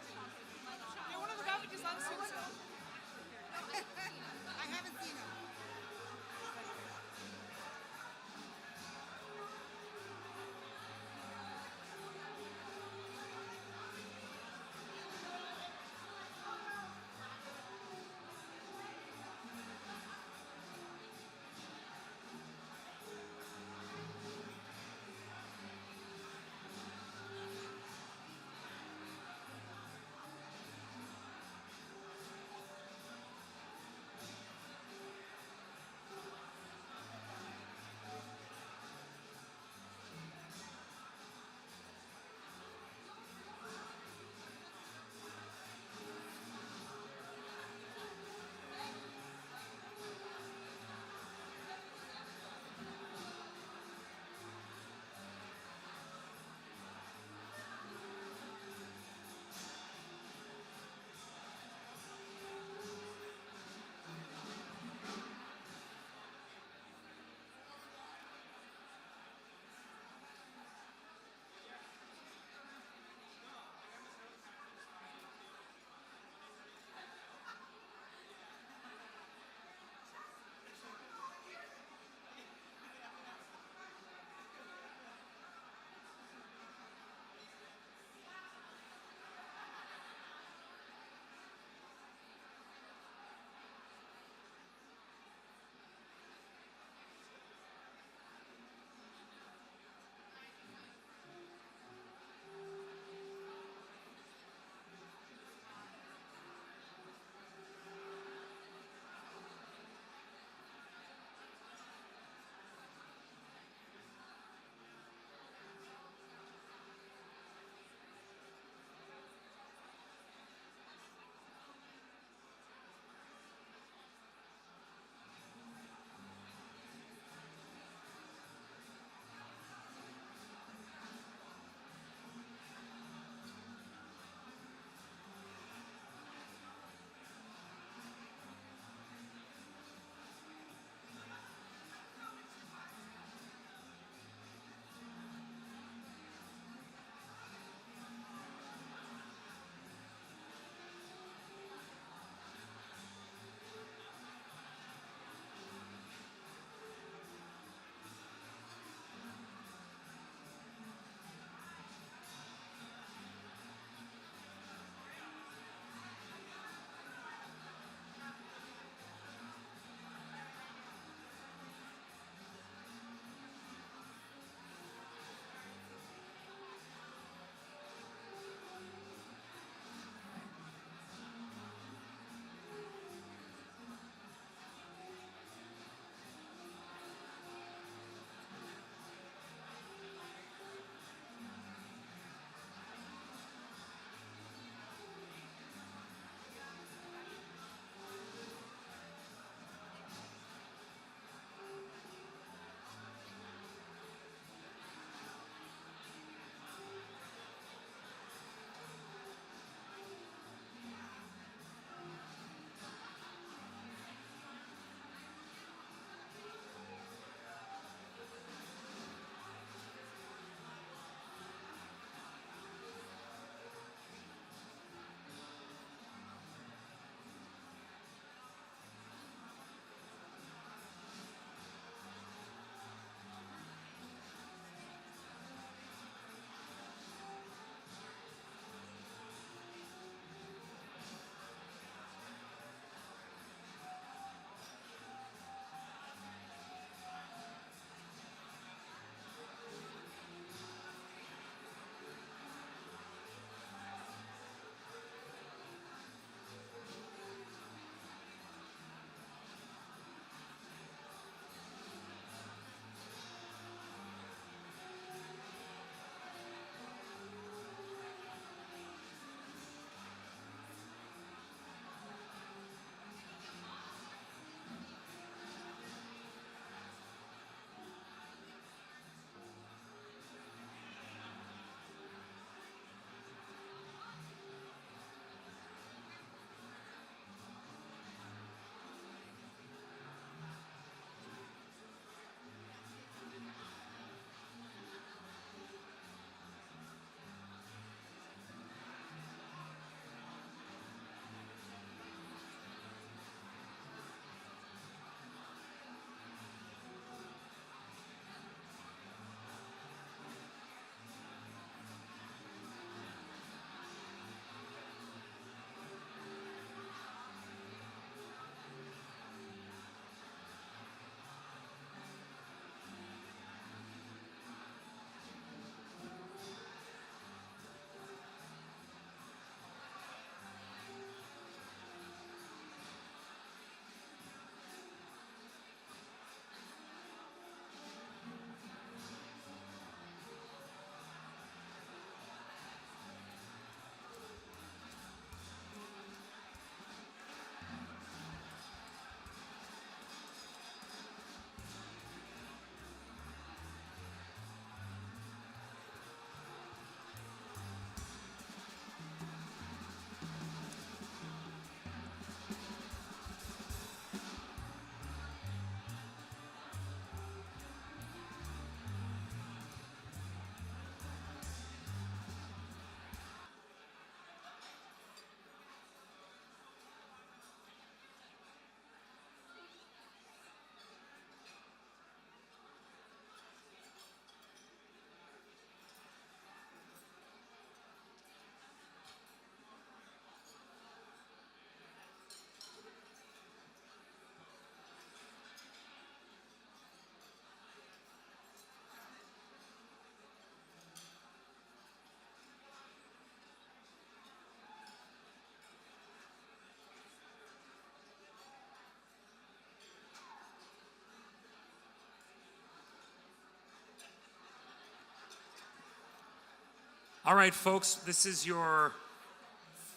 All right, folks, this is your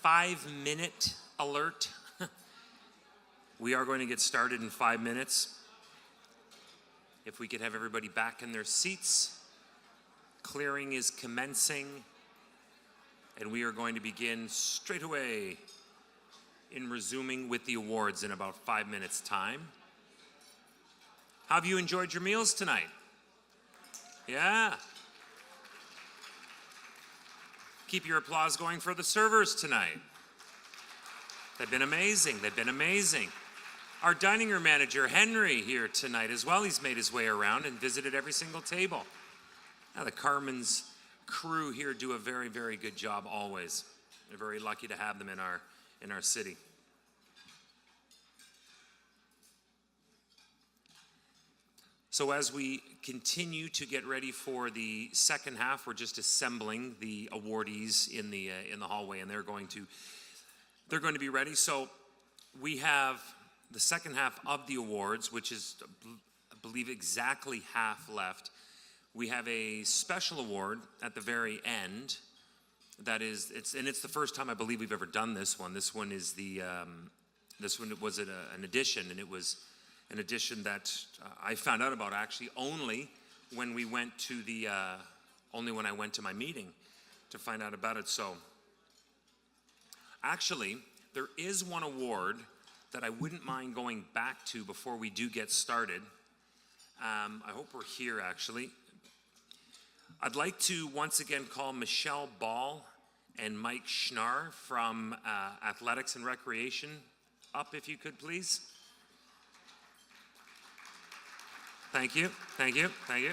5-minute alert. We are going to get started in 5 minutes. If we could have everybody back in their seats. Clearing is commencing, and we are going to begin straight away in resuming with the awards in about 5 minutes' time. How have you enjoyed your meals tonight? Yeah. Keep your applause going for the servers tonight. They've been amazing. They've been amazing. Our dining room manager, Henry, here tonight as well. He's made his way around and visited every single table. Now, the Carmen's crew here do a very, very good job always. We're very lucky to have them in our city. So as we continue to get ready for the second half, we're just assembling the awardees in the hallway, and they're going to be ready. So we have the second half of the awards, which is, I believe, exactly half left. We have a special award at the very end. It's the first time I believe we've ever done this one. This one is this one was an addition, and it was an addition that I found out about actually only when I went to my meeting to find out about it. So actually, there is one award that I wouldn't mind going back to before we do get started. I hope we're here actually. I'd like to once again call Michelle Ball and Mike Schnarr from Athletics and Recreation up, if you could, please. Thank you, thank you, thank you.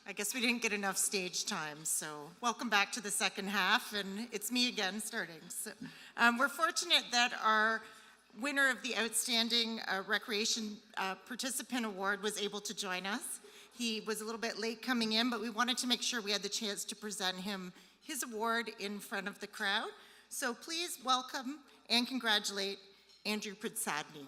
I guess we didn't get enough stage time, so welcome back to the second half, and it's me again starting. So, we're fortunate that our winner of the Outstanding Recreation Participant Award was able to join us. He was a little bit late coming in, but we wanted to make sure we had the chance to present him his award in front of the crowd. So please welcome and congratulate Andrew Pridsadny.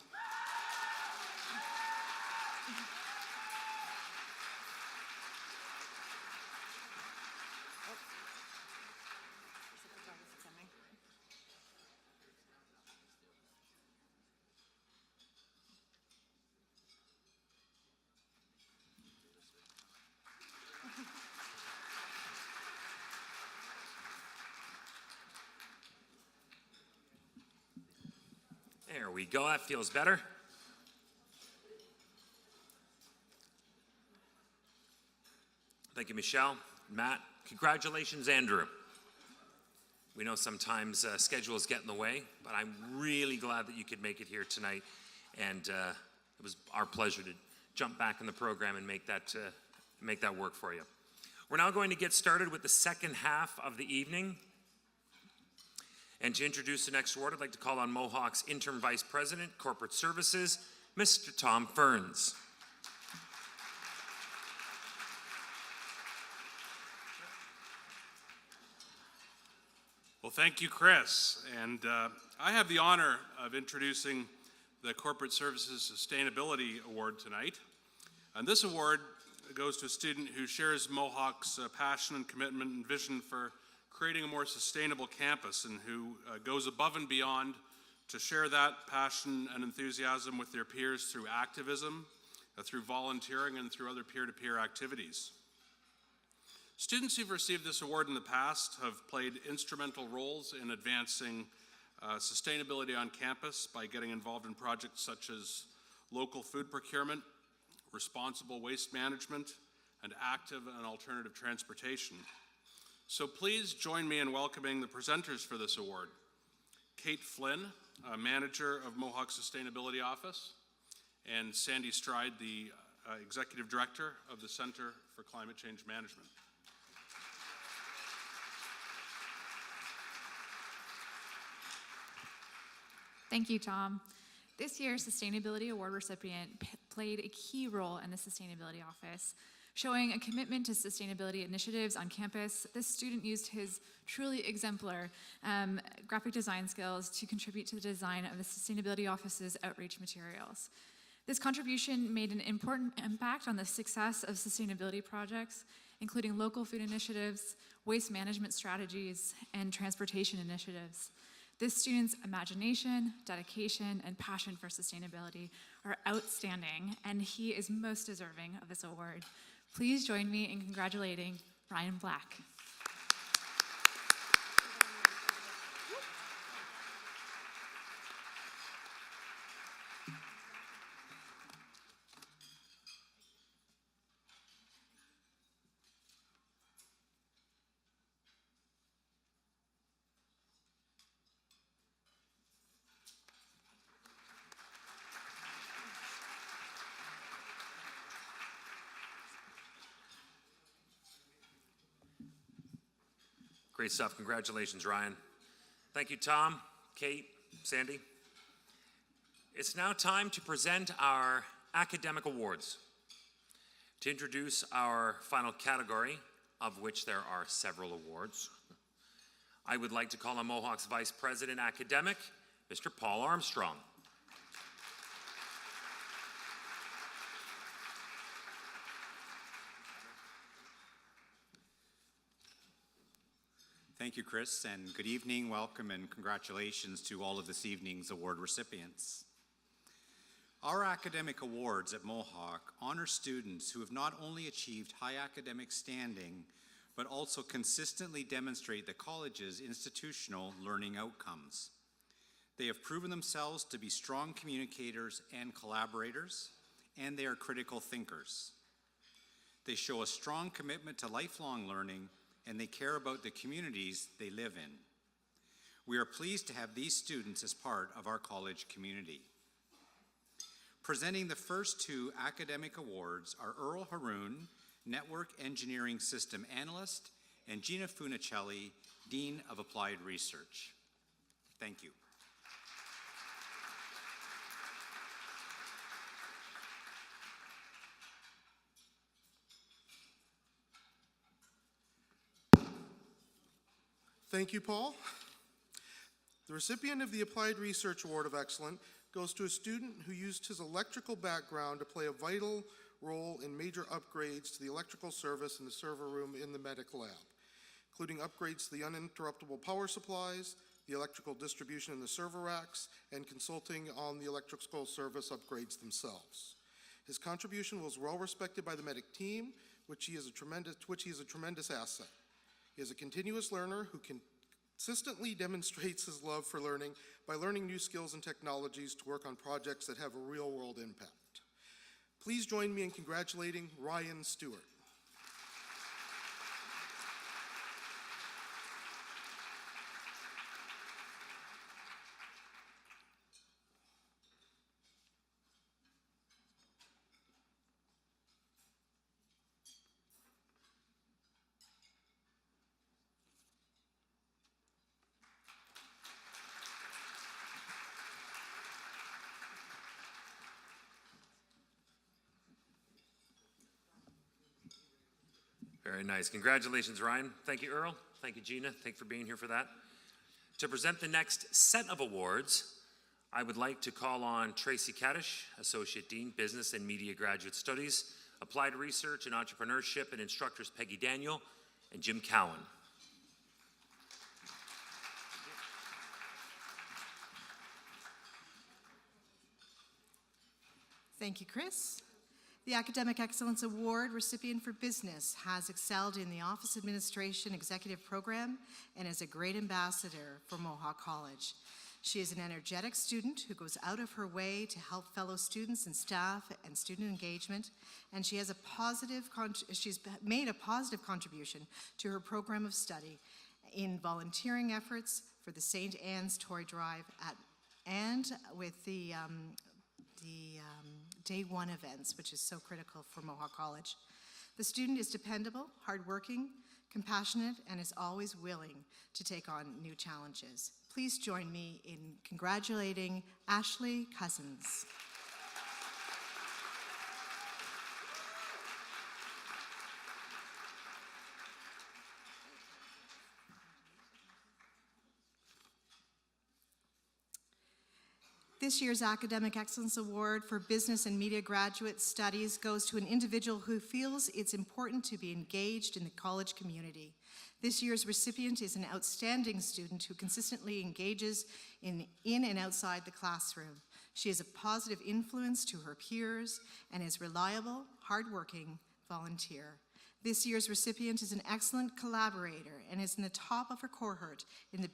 There we go, that feels better. Thank you, Michelle. Matt, congratulations, Andrew. We know sometimes schedules get in the way, but I'm really glad that you could make it here tonight. And it was our pleasure to jump back in the program and make that work for you. We're now going to get started with the second half of the evening. And to introduce the next award, I'd like to call on Mohawk's Interim Vice President, Corporate Services, Mr. Tom Ferns. Well, thank you, Chris. And I have the honor of introducing the Corporate Services Sustainability Award tonight. And this award goes to a student who shares Mohawk's passion and commitment and vision for creating a more sustainable campus, and who goes above and beyond to share that passion and enthusiasm with their peers through activism, through volunteering, and through other peer-to-peer activities. Students who've received this award in the past have played instrumental roles in advancing sustainability on campus by getting involved in projects such as local food procurement, responsible waste management, and active and alternative transportation. So please join me in welcoming the presenters for this award. Kate Flynn, manager of Mohawk Sustainability Office, and Sandy Stride, the executive director of the Center for Climate Change Management. Thank you, Tom. This year's Sustainability Award recipient played a key role in the Sustainability Office. Showing a commitment to sustainability initiatives on campus, this student used his truly exemplar graphic design skills to contribute to the design of the Sustainability Office's outreach materials. This contribution made an important impact on the success of sustainability projects, including local food initiatives, waste management strategies, and transportation initiatives. This student's imagination, dedication, and passion for sustainability are outstanding, and he is most deserving of this award. Please join me in congratulating Ryan Black. Great stuff. Congratulations, Ryan. Thank you, Tom, Kate, Sandy. It's now time to present our academic awards. To introduce our final category, of which there are several awards, I would like to call on Mohawk's Vice President Academic, Mr. Paul Armstrong. Thank you, Chris, and good evening, welcome, and congratulations to all of this evening's award recipients. Our academic awards at Mohawk honor students who have not only achieved high academic standing, but also consistently demonstrate the college's institutional learning outcomes. They have proven themselves to be strong communicators and collaborators, and they are critical thinkers. They show a strong commitment to lifelong learning, and they care about the communities they live in. We are pleased to have these students as part of our college community. Presenting the first two academic awards are Earl Haroon, Network Engineering System Analyst, and Gina Funicelli, Dean of Applied Research. Thank you. Thank you, Paul. The recipient of the Applied Research Award of Excellence goes to a student who used his electrical background to play a vital role in major upgrades to the electrical service in the server room in the medical lab, including upgrades to the uninterruptible power supplies, the electrical distribution in the server racks, and consulting on the electrical service upgrades themselves. His contribution was well respected by the medic team, which he is a tremendous asset. He is a continuous learner who consistently demonstrates his love for learning by learning new skills and technologies to work on projects that have a real-world impact. Please join me in congratulating Ryan Stewart. Very nice. Congratulations, Ryan. Thank you, Earl. Thank you, Gina. Thank you for being here for that. To present the next set of awards, I would like to call on Tracy Kaddish, Associate Dean, Business and Media Graduate Studies, Applied Research and Entrepreneurship, and instructors Peggy Daniel and Jim Cowan. Thank you, Chris. The Academic Excellence Award recipient for business has excelled in the Office Administration Executive Program and is a great ambassador for Mohawk College. She is an energetic student who goes out of her way to help fellow students and staff and student engagement, and she has she's made a positive contribution to her program of study in volunteering efforts for the St. Anne's Toy Drive and with the Day One events, which is so critical for Mohawk College. The student is dependable, hardworking, compassionate, and is always willing to take on new challenges. Please join me in congratulating Ashley Cousins. This year's Academic Excellence Award for Business and Media Graduate Studies goes to an individual who feels it's important to be engaged in the college community. This year's recipient is an outstanding student who consistently engages in and outside the classroom. She is a positive influence to her peers and is reliable, hardworking volunteer. This year's recipient is an excellent collaborator and is in the top of her cohort in the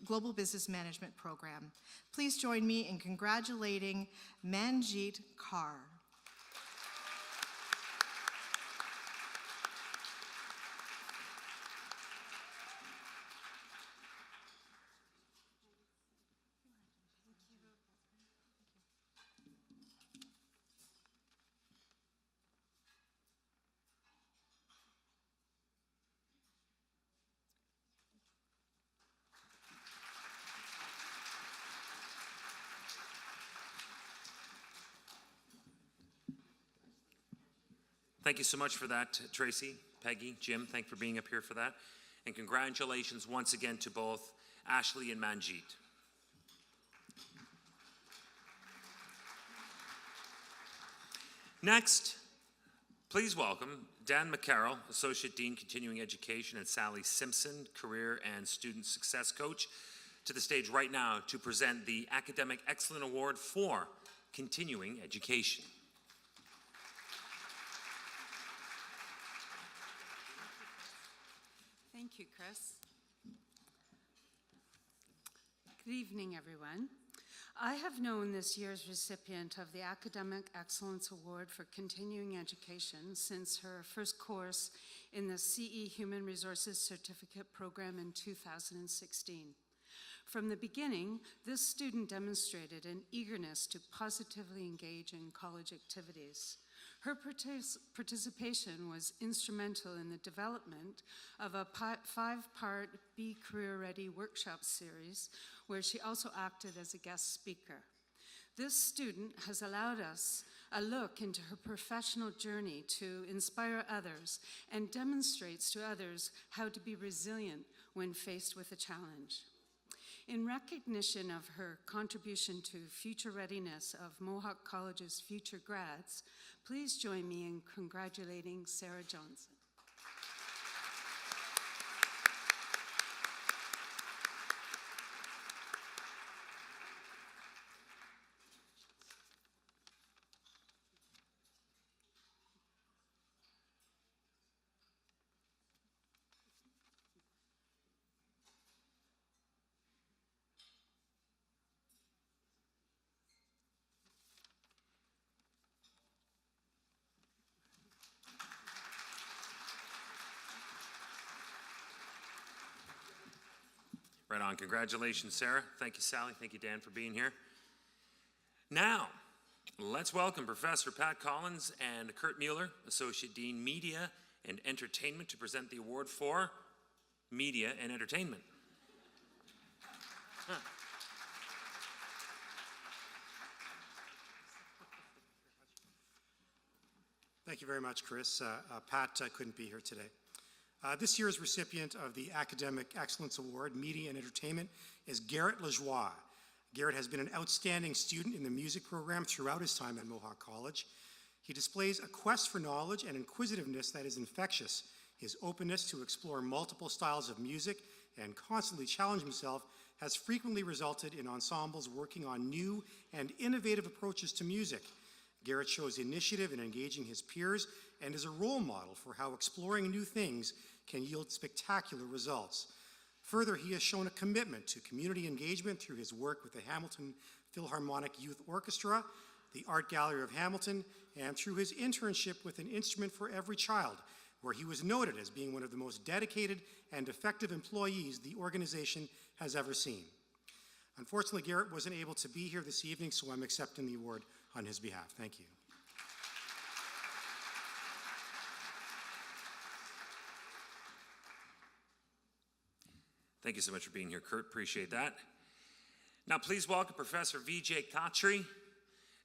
Global Business Management Program. Please join me in congratulating Manjeet Kaur. Thank you so much for that, Tracy, Peggy, Jim. Thank you for being up here for that. And congratulations once again to both Ashley and Manjeet. Next, please welcome Dan McCarroll, Associate Dean, Continuing Education, and Sally Simpson, Career and Student Success Coach, to the stage right now to present the Academic Excellence Award for Continuing Education. Thank you, Chris. Good evening, everyone. I have known this year's recipient of the Academic Excellence Award for Continuing Education since her first course in the CE Human Resources Certificate Program in 2016. From the beginning, this student demonstrated an eagerness to positively engage in college activities. Her participation was instrumental in the development of a 5-part Be Career Ready workshop series, where she also acted as a guest speaker. This student has allowed us a look into her professional journey to inspire others and demonstrates to others how to be resilient when faced with a challenge. In recognition of her contribution to future readiness of Mohawk College's future grads, please join me in congratulating Sarah Johnson. Right on. Congratulations, Sarah. Thank you, Sally. Thank you, Dan, for being here. Now, let's welcome Professor Pat Collins and Kurt Mueller, Associate Dean, Media and Entertainment, to present the award for Media and Entertainment. Huh. Thank you very much, Chris. Pat couldn't be here today. This year's recipient of the Academic Excellence Award, Media and Entertainment, is Garrett Lajoie. Garrett has been an outstanding student in the music program throughout his time at Mohawk College. He displays a quest for knowledge and inquisitiveness that is infectious. His openness to explore multiple styles of music and constantly challenge himself has frequently resulted in ensembles working on new and innovative approaches to music. Garrett shows initiative in engaging his peers and is a role model for how exploring new things can yield spectacular results. Further, he has shown a commitment to community engagement through his work with the Hamilton Philharmonic Youth Orchestra, the Art Gallery of Hamilton, and through his internship with An Instrument for Every Child, where he was noted as being one of the most dedicated and effective employees the organization has ever seen. Unfortunately, Garrett wasn't able to be here this evening, so I'm accepting the award on his behalf. Thank you. Thank you so much for being here, Kurt. Appreciate that. Now, please welcome Professor V.J. Khatri,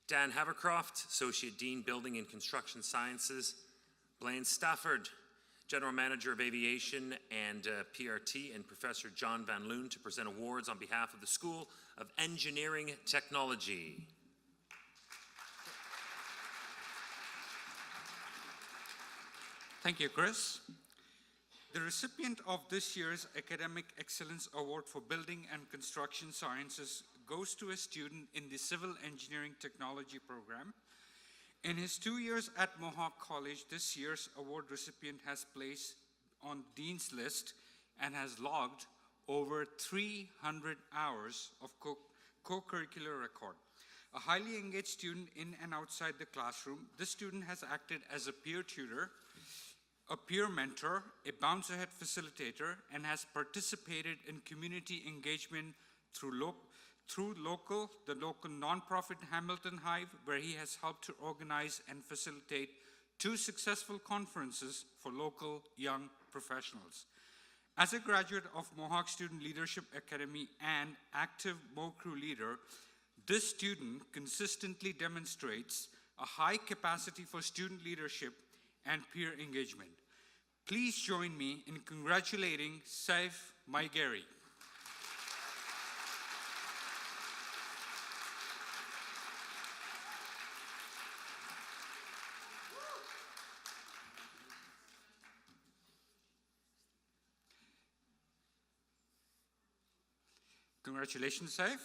Dan Havercroft, Associate Dean, Building and Construction Sciences, Blaine Stafford, General Manager of Aviation and PRT, and Professor John Van Loon to present awards on behalf of the School of Engineering Technology. Thank you, Chris. The recipient of this year's Academic Excellence Award for Building and Construction Sciences goes to a student in the Civil Engineering Technology program. In his 2 years at Mohawk College, this year's award recipient has placed on Dean's list and has logged over 300 hours of co-curricular record. A highly engaged student in and outside the classroom, this student has acted as a peer tutor, a peer mentor, a bounce-ahead facilitator, and has participated in community engagement through the local nonprofit Hamilton Hive, where he has helped to organize and facilitate 2 successful conferences for local young professionals. As a graduate of Mohawk Student Leadership Academy and active MoCrew leader, this student consistently demonstrates a high capacity for student leadership and peer engagement. Please join me in congratulating Saif Maigeri. Congratulations, Saif.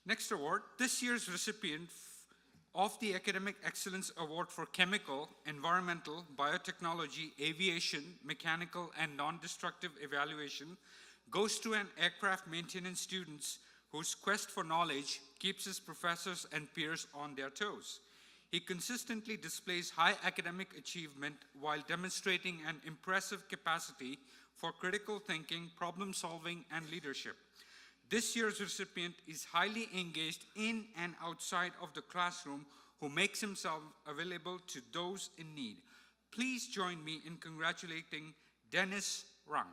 Next award, this year's recipient of the Academic Excellence Award for Chemical, Environmental, Biotechnology, Aviation, Mechanical, and Non-Destructive Evaluation goes to an aircraft maintenance student whose quest for knowledge keeps his professors and peers on their toes. He consistently displays high academic achievement while demonstrating an impressive capacity for critical thinking, problem solving, and leadership. This year's recipient is highly engaged in and outside of the classroom, who makes himself available to those in need. Please join me in congratulating Dennis Rung.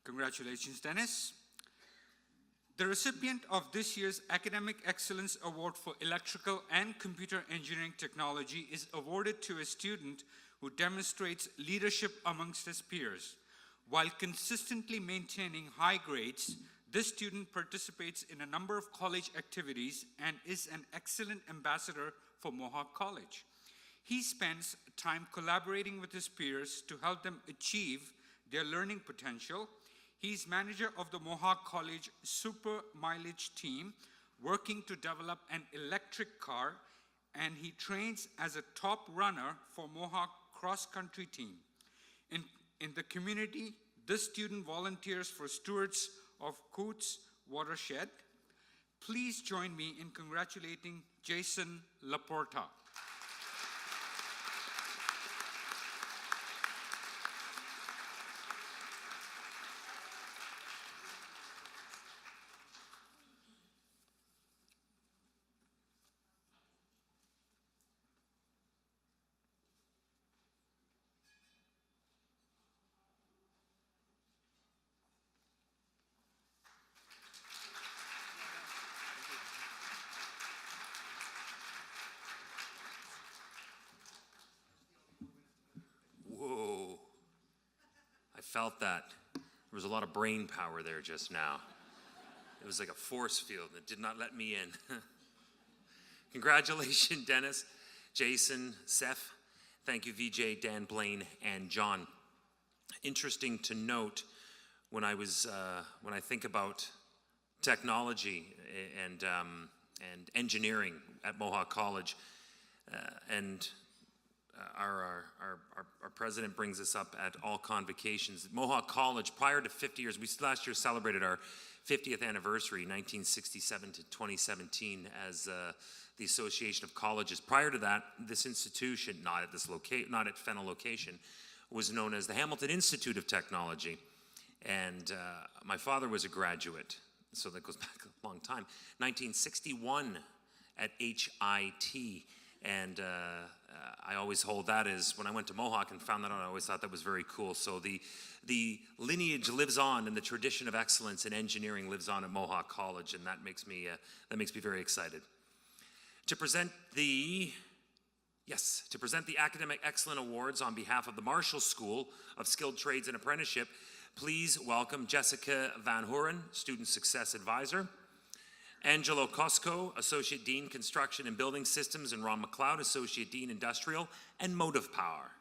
Congratulations, Dennis. The recipient of this year's Academic Excellence Award for Electrical and Computer Engineering Technology is awarded to a student who demonstrates leadership amongst his peers. While consistently maintaining high grades, this student participates in a number of college activities and is an excellent ambassador for Mohawk College. He spends time collaborating with his peers to help them achieve their learning potential. He's manager of the Mohawk College Super Mileage team, working to develop an electric car, and he trains as a top runner for Mohawk cross-country team. In the community, this student volunteers for Stewards of Coots Watershed. Please join me in congratulating Jason Laporta. Whoa. I felt that. There was a lot of brain power there just now. It was like a force field that did not let me in. Congratulations, Dennis, Jason, Seth. Thank you, VJ, Dan, Blaine, and John. Interesting to note when I think about technology and engineering at Mohawk College, and our president brings this up at all convocations. Mohawk College, prior to 50 years, we last year celebrated our 50th anniversary, 1967 to 2017, as the Association of Colleges. Prior to that, this institution, not at Fennel location, was known as the Hamilton Institute of Technology. And my father was a graduate, so that goes back a long time. 1961 at HIT, and I always hold that as, when I went to Mohawk and found that out, I always thought that was very cool. So the lineage lives on, and the tradition of excellence in engineering lives on at Mohawk College, and that makes me very excited. To present the Academic Excellence Awards on behalf of the Marshall School of Skilled Trades and Apprenticeship, please welcome Jessica Van Horen, Student Success Advisor, Angelo Cosco, Associate Dean, Construction and Building Systems, and Ron McLeod, Associate Dean, Industrial and Motive Power.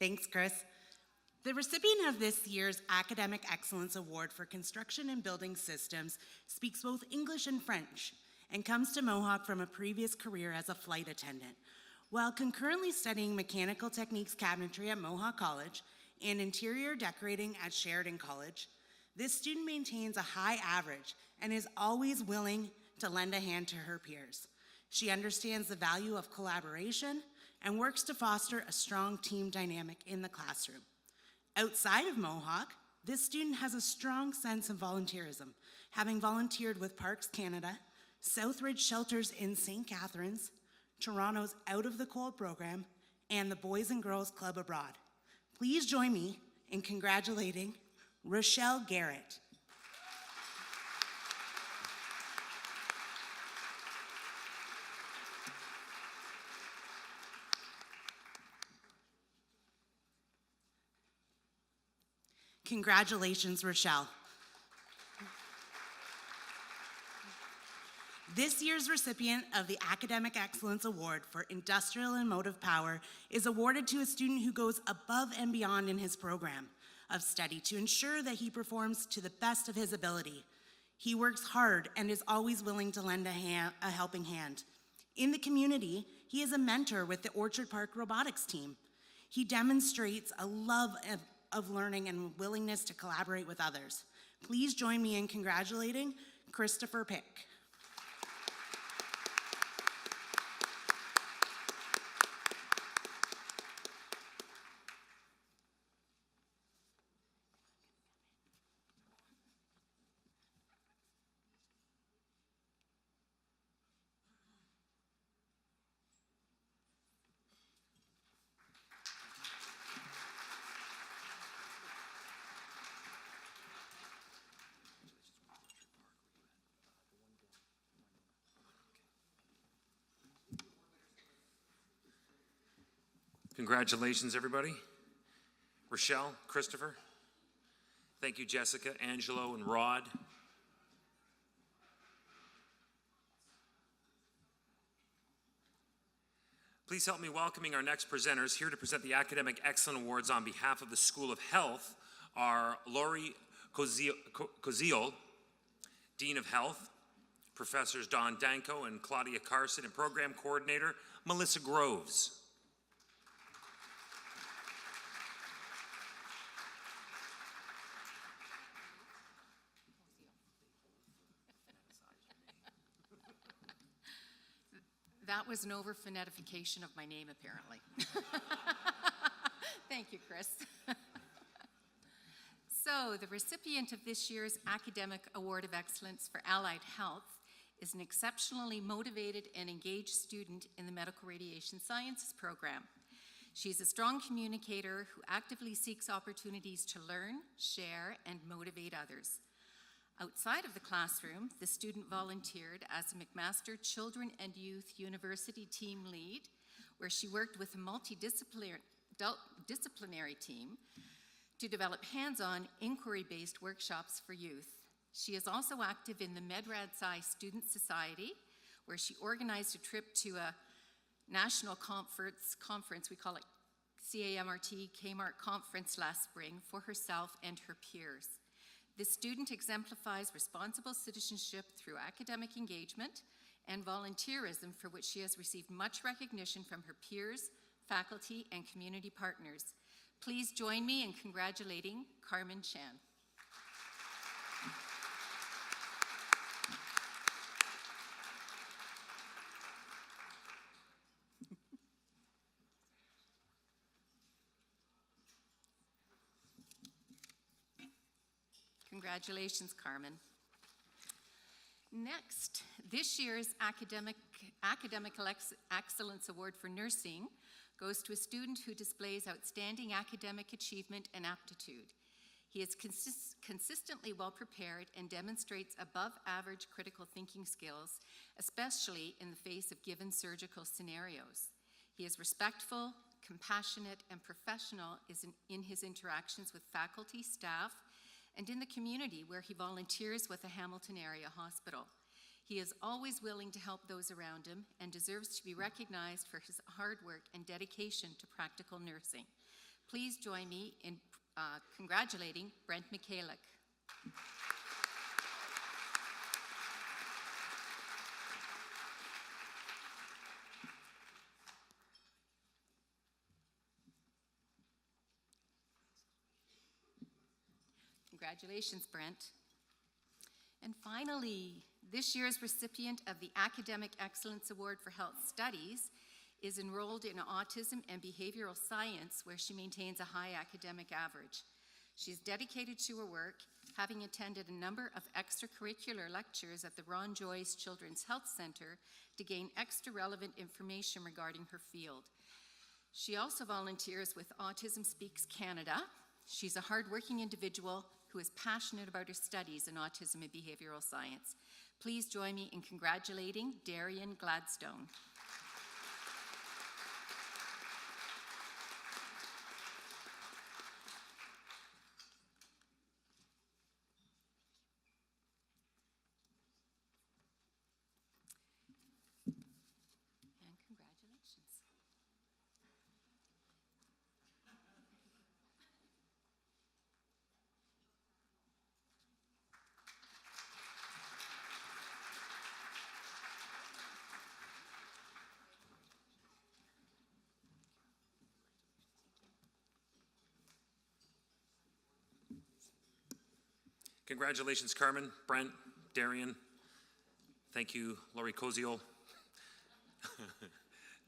Thanks, Chris. The recipient of this year's Academic Excellence Award for Construction and Building Systems speaks both English and French and comes to Mohawk from a previous career as a flight attendant. While concurrently studying Mechanical Techniques Cabinetry at Mohawk College and Interior Decorating at Sheridan College, this student maintains a high average and is always willing to lend a hand to her peers. She understands the value of collaboration and works to foster a strong team dynamic in the classroom. Outside of Mohawk, this student has a strong sense of volunteerism, having volunteered with Parks Canada, Southridge Shelters in St. Catharines, Toronto's Out of the Cold program, and the Boys and Girls Club abroad. Please join me in congratulating Rochelle Garrett. Congratulations, Rochelle. This year's recipient of the Academic Excellence Award for Industrial and Motive Power is awarded to a student who goes above and beyond in his program of study to ensure that he performs to the best of his ability. He works hard and is always willing to lend a helping hand. In the community, he is a mentor with the Orchard Park Robotics team. He demonstrates a love of learning and willingness to collaborate with others. Please join me in congratulating Christopher Pick. Congratulations, everybody. Rochelle, Christopher. Thank you, Jessica, Angelo, and Rod. Please help me welcoming our next presenters. Here to present the Academic Excellence Awards on behalf of the School of Health are Lori Koziol, Dean of Health, Professors Don Danko and Claudia Carson, and Program Coordinator Melissa Groves. That was an over-phonetification of my name, apparently. Thank you, Chris. So, the recipient of this year's Academic Award of Excellence for Allied Health is an exceptionally motivated and engaged student in the Medical Radiation Sciences program. She's a strong communicator who actively seeks opportunities to learn, share, and motivate others. Outside of the classroom, the student volunteered as a McMaster Children and Youth University team lead, where she worked with a multidisciplinary team to develop hands-on, inquiry-based workshops for youth. She is also active in the MedRad-Sci Student Society, where she organized a trip to a national conference, we call it CAMRT, Kmart Conference last spring, for herself and her peers. This student exemplifies responsible citizenship through academic engagement and volunteerism, for which she has received much recognition from her peers, faculty, and community partners. Please join me in congratulating Carmen Chan. Congratulations, Carmen. Next, this year's Academic Excellence Award for Nursing goes to a student who displays outstanding academic achievement and aptitude. He is consistently well prepared and demonstrates above average critical thinking skills, especially in the face of given surgical scenarios. He is respectful, compassionate, and professional in his interactions with faculty, staff, and in the community where he volunteers with the Hamilton Area Hospital. He is always willing to help those around him and deserves to be recognized for his hard work and dedication to practical nursing. Please join me in congratulating Brent Michalik. Congratulations, Brent. And finally, this year's recipient of the Academic Excellence Award for Health Studies is enrolled in autism and behavioral science, where she maintains a high academic average. She's dedicated to her work, having attended a number of extracurricular lectures at the Ron Joyce Children's Health Center to gain extra relevant information regarding her field. She also volunteers with Autism Speaks Canada. She's a hardworking individual who is passionate about her studies in autism and behavioral science. Please join me in congratulating Darian Gladstone. And congratulations. Congratulations, Carmen, Brent, Darian. Thank you, Laurie Koziol,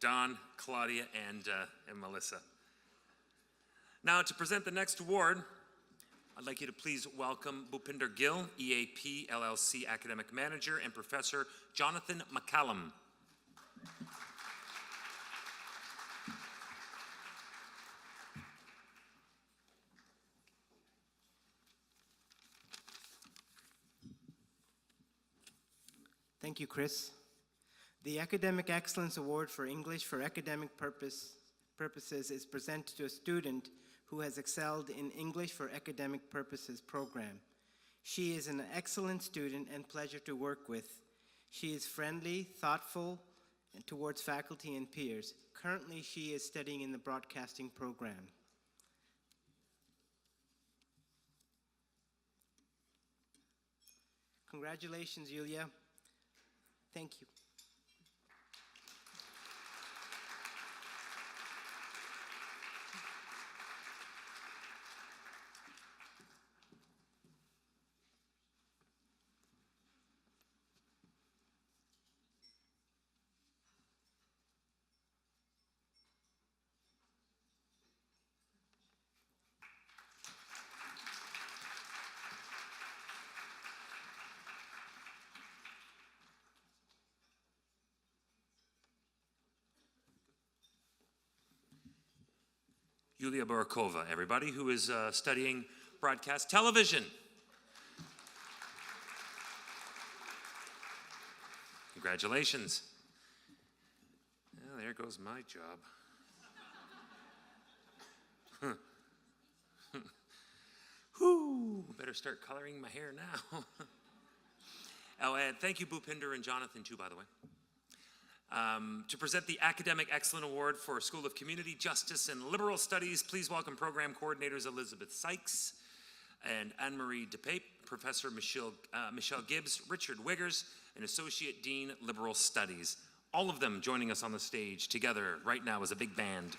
Don, Claudia, and Melissa. Now, to present the next award, I'd like you to please welcome Bhupinder Gill, EAP LLC Academic Manager, and Professor Jonathan McCallum. Thank you, Chris. The Academic Excellence Award for English for Academic Purposes is presented to a student who has excelled in English for Academic Purposes program. She is an excellent student and pleasure to work with. She is friendly, thoughtful, and towards faculty and peers. Currently, she is studying in the broadcasting program. Congratulations, Yulia. Thank you. Yulia Barakova, everybody, who is studying broadcast television. Congratulations. Well, there goes my job. Whew, better start coloring my hair now. Oh, and thank you, Bhupinder and Jonathan, too, by the way. To present the Academic Excellence Award for School of Community Justice and Liberal Studies, please welcome program coordinators Elizabeth Sykes and Anne-Marie DePape, Professor Michelle Gibbs, Richard Wiggers, and Associate Dean, Liberal Studies. All of them joining us on the stage together right now as a big band.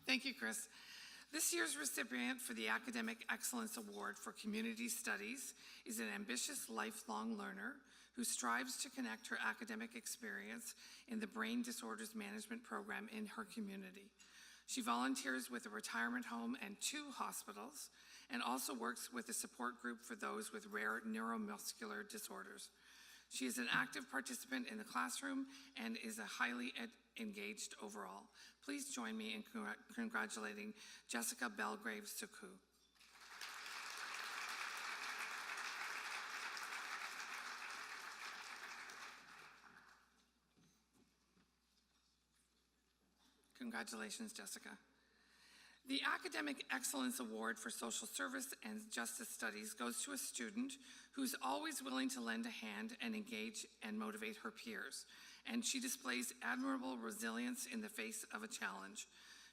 Thank you, Chris. This year's recipient for the Academic Excellence Award for Community Studies is an ambitious lifelong learner who strives to connect her academic experience in the Brain Disorders Management Program in her community. She volunteers with a retirement home and 2 hospitals, and also works with a support group for those with rare neuromuscular disorders. She is an active participant in the classroom and is a highly engaged overall. Please join me in congratulating Jessica Belgrave-Suku. Congratulations, Jessica. The Academic Excellence Award for Social Service and Justice Studies goes to a student who's always willing to lend a hand and engage and motivate her peers, and she displays admirable resilience in the face of a challenge.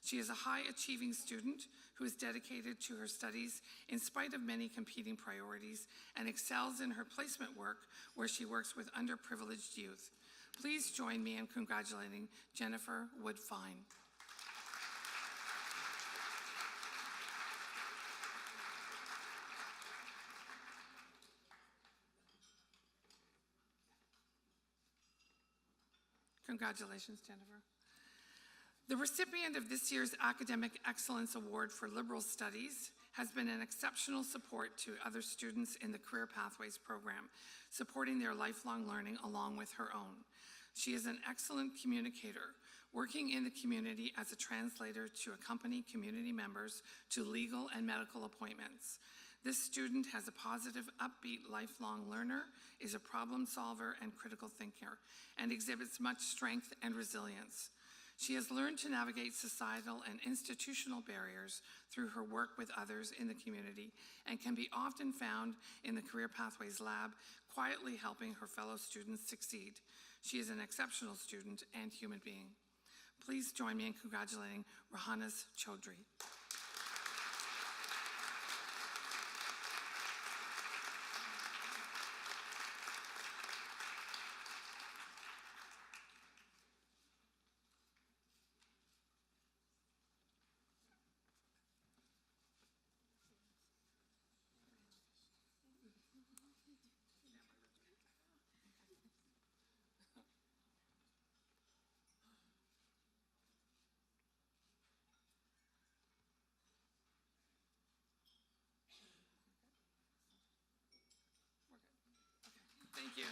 She is a high-achieving student who is dedicated to her studies in spite of many competing priorities and excels in her placement work where she works with underprivileged youth. Please join me in congratulating Jennifer Woodfine. Congratulations, Jennifer. The recipient of this year's Academic Excellence Award for Liberal Studies has been an exceptional support to other students in the Career Pathways program, supporting their lifelong learning along with her own. She is an excellent communicator, working in the community as a translator to accompany community members to legal and medical appointments. This student has a positive, upbeat, lifelong learner, is a problem solver and critical thinker, and exhibits much strength and resilience. She has learned to navigate societal and institutional barriers through her work with others in the community and can be often found in the Career Pathways Lab, quietly helping her fellow students succeed. She is an exceptional student and human being. Please join me in congratulating Rahanas Chaudhry. Thank you.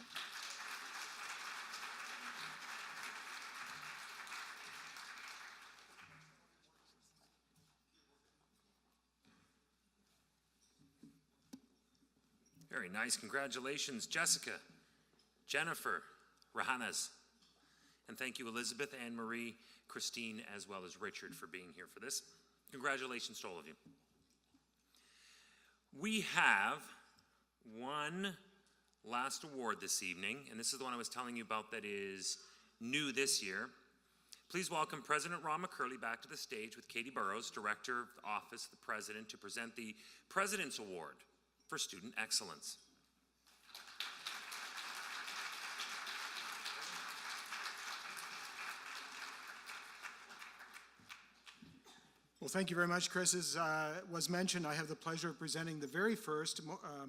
Very nice. Congratulations, Jessica, Jennifer, Rahanas. And thank you, Elizabeth, Anne Marie, Christine, as well as Richard for being here for this. Congratulations to all of you. We have one last award this evening, and this is the one I was telling you about that is new this year. Please welcome President Ron McCurley back to the stage with Katie Burrows, Director of the Office of the President, to present the President's Award for Student Excellence. Well, thank you very much, Chris. As was mentioned, I have the pleasure of presenting the very first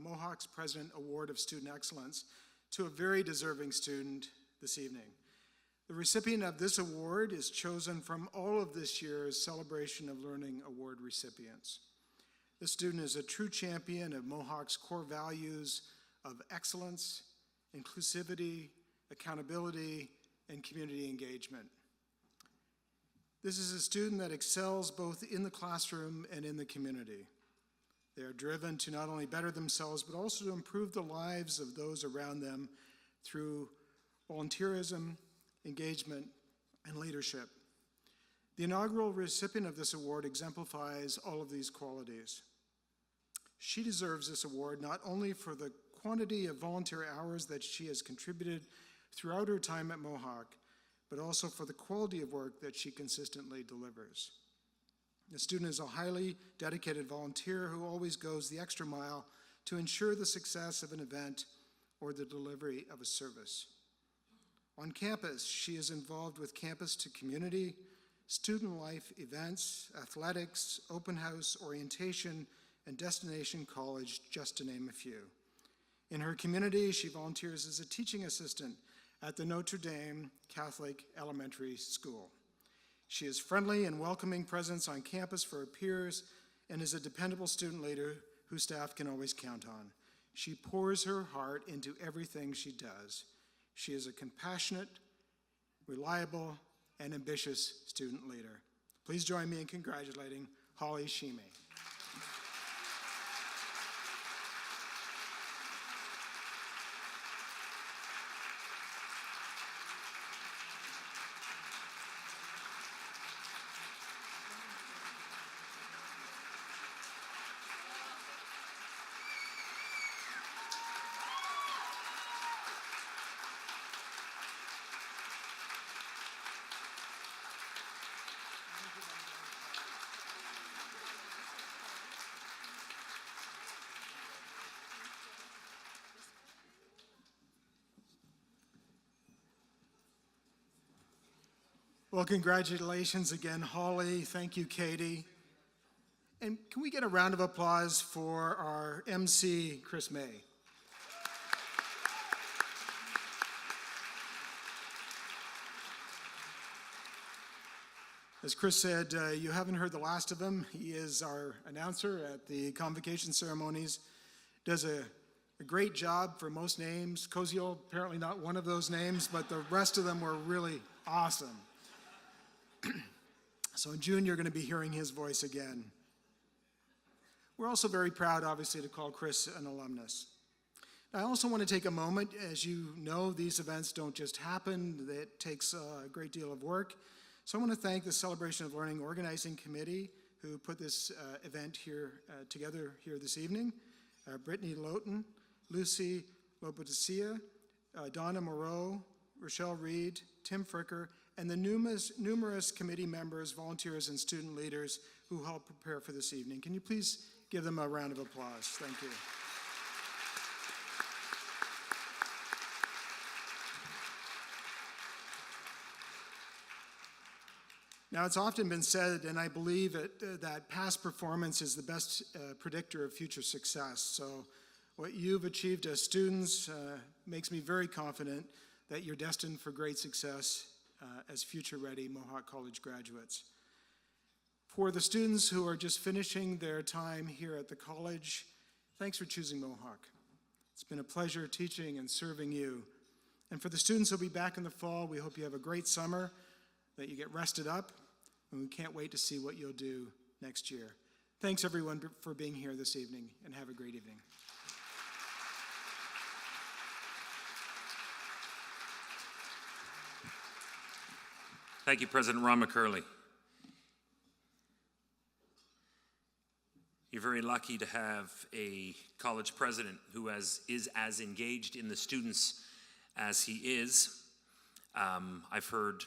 Mohawk's President Award of Student Excellence to a very deserving student this evening. The recipient of this award is chosen from all of this year's Celebration of Learning Award recipients. This student is a true champion of Mohawk's core values of excellence, inclusivity, accountability, and community engagement. This is a student that excels both in the classroom and in the community. They are driven to not only better themselves, but also to improve the lives of those around them through volunteerism, engagement, and leadership. The inaugural recipient of this award exemplifies all of these qualities. She deserves this award not only for the quantity of volunteer hours that she has contributed throughout her time at Mohawk, but also for the quality of work that she consistently delivers. The student is a highly dedicated volunteer who always goes the extra mile to ensure the success of an event or the delivery of a service. On campus, she is involved with campus to community, student life events, athletics, open house, orientation, and destination college, just to name a few. In her community, she volunteers as a teaching assistant at the Notre Dame Catholic Elementary School. She is friendly and welcoming presence on campus for her peers and is a dependable student leader whose staff can always count on. She pours her heart into everything she does. She is a compassionate, reliable, and ambitious student leader. Please join me in congratulating Holly Shime. Well, congratulations again, Holly. Thank you, Katie. And can we get a round of applause for our MC, Chris May? As Chris said, you haven't heard the last of him. He is our announcer at the convocation ceremonies, does a great job for most names. Koziel, apparently not one of those names, but the rest of them were really awesome. So in June, you're going to be hearing his voice again. We're also very proud, obviously, to call Chris an alumnus. I also want to take a moment. As you know, these events don't just happen. It takes a great deal of work. So I want to thank the Celebration of Learning Organizing Committee who put this event here together here this evening. Brittany Lowton, Lucy Lopetesia, Donna Moreau, Rochelle Reed, Tim Fricker, and the numerous committee members, volunteers, and student leaders who helped prepare for this evening. Can you please give them a round of applause? Thank you. Now, it's often been said, and I believe it, that past performance is the best predictor of future success. So what you've achieved as students makes me very confident that you're destined for great success as future-ready Mohawk College graduates. For the students who are just finishing their time here at the college, thanks for choosing Mohawk. It's been a pleasure teaching and serving you. And for the students who'll be back in the fall, we hope you have a great summer, that you get rested up, and we can't wait to see what you'll do next year. Thanks everyone for being here this evening, and have a great evening. Thank you, President Ron McCurley. You're very lucky to have a college president who is as engaged in the students as he is. I've heard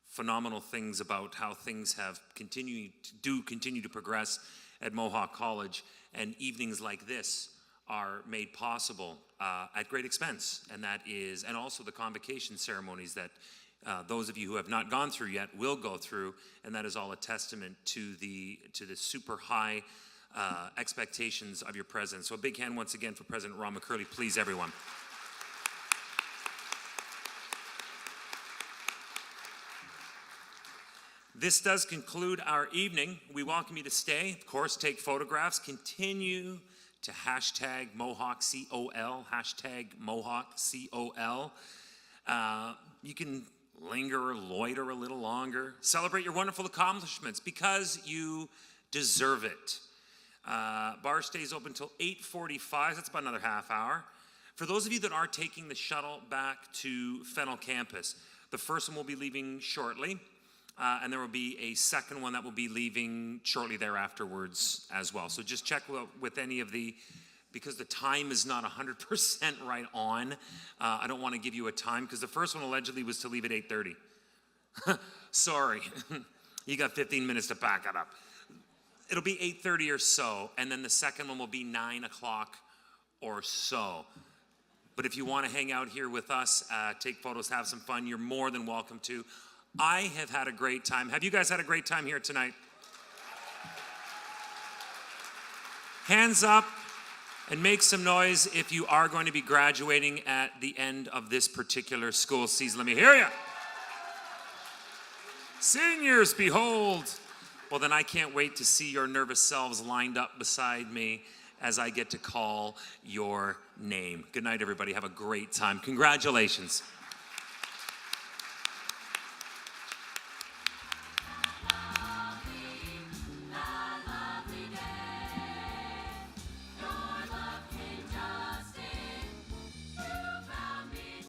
phenomenal things about how things have continue to progress at Mohawk College, and evenings like this are made possible at great expense, and also the convocation ceremonies that those of you who have not gone through yet will go through, and that is all a testament to the super high expectations of your president. So a big hand once again for President Ron McCurley, please, everyone. This does conclude our evening. We welcome you to stay, of course, take photographs, continue to hashtag Mohawk COL, hashtag Mohawk COL. You can linger or loiter a little longer. Celebrate your wonderful accomplishments because you deserve it. Bar stays open until 8:45. That's about another half hour. For those of you that are taking the shuttle back to Fennel campus, the first one will be leaving shortly, and there will be a second one that will be leaving shortly thereafterwards as well. So just check with any of because the time is not 100% right on. I don't want to give you a time because the first one allegedly was to leave at 8:30. Sorry, you got 15 minutes to pack it up. It'll be 8:30 or so, and then the second one will be 9 o'clock or so. But if you want to hang out here with us, take photos, have some fun, you're more than welcome to. I have had a great time. Have you guys had a great time here tonight? Hands up and make some noise if you are going to be graduating at the end of this particular school season. Let me hear you. Seniors, behold. Well, then I can't wait to see your nervous selves lined up beside me as I get to call your name. Good night, everybody. Have a great time. Congratulations.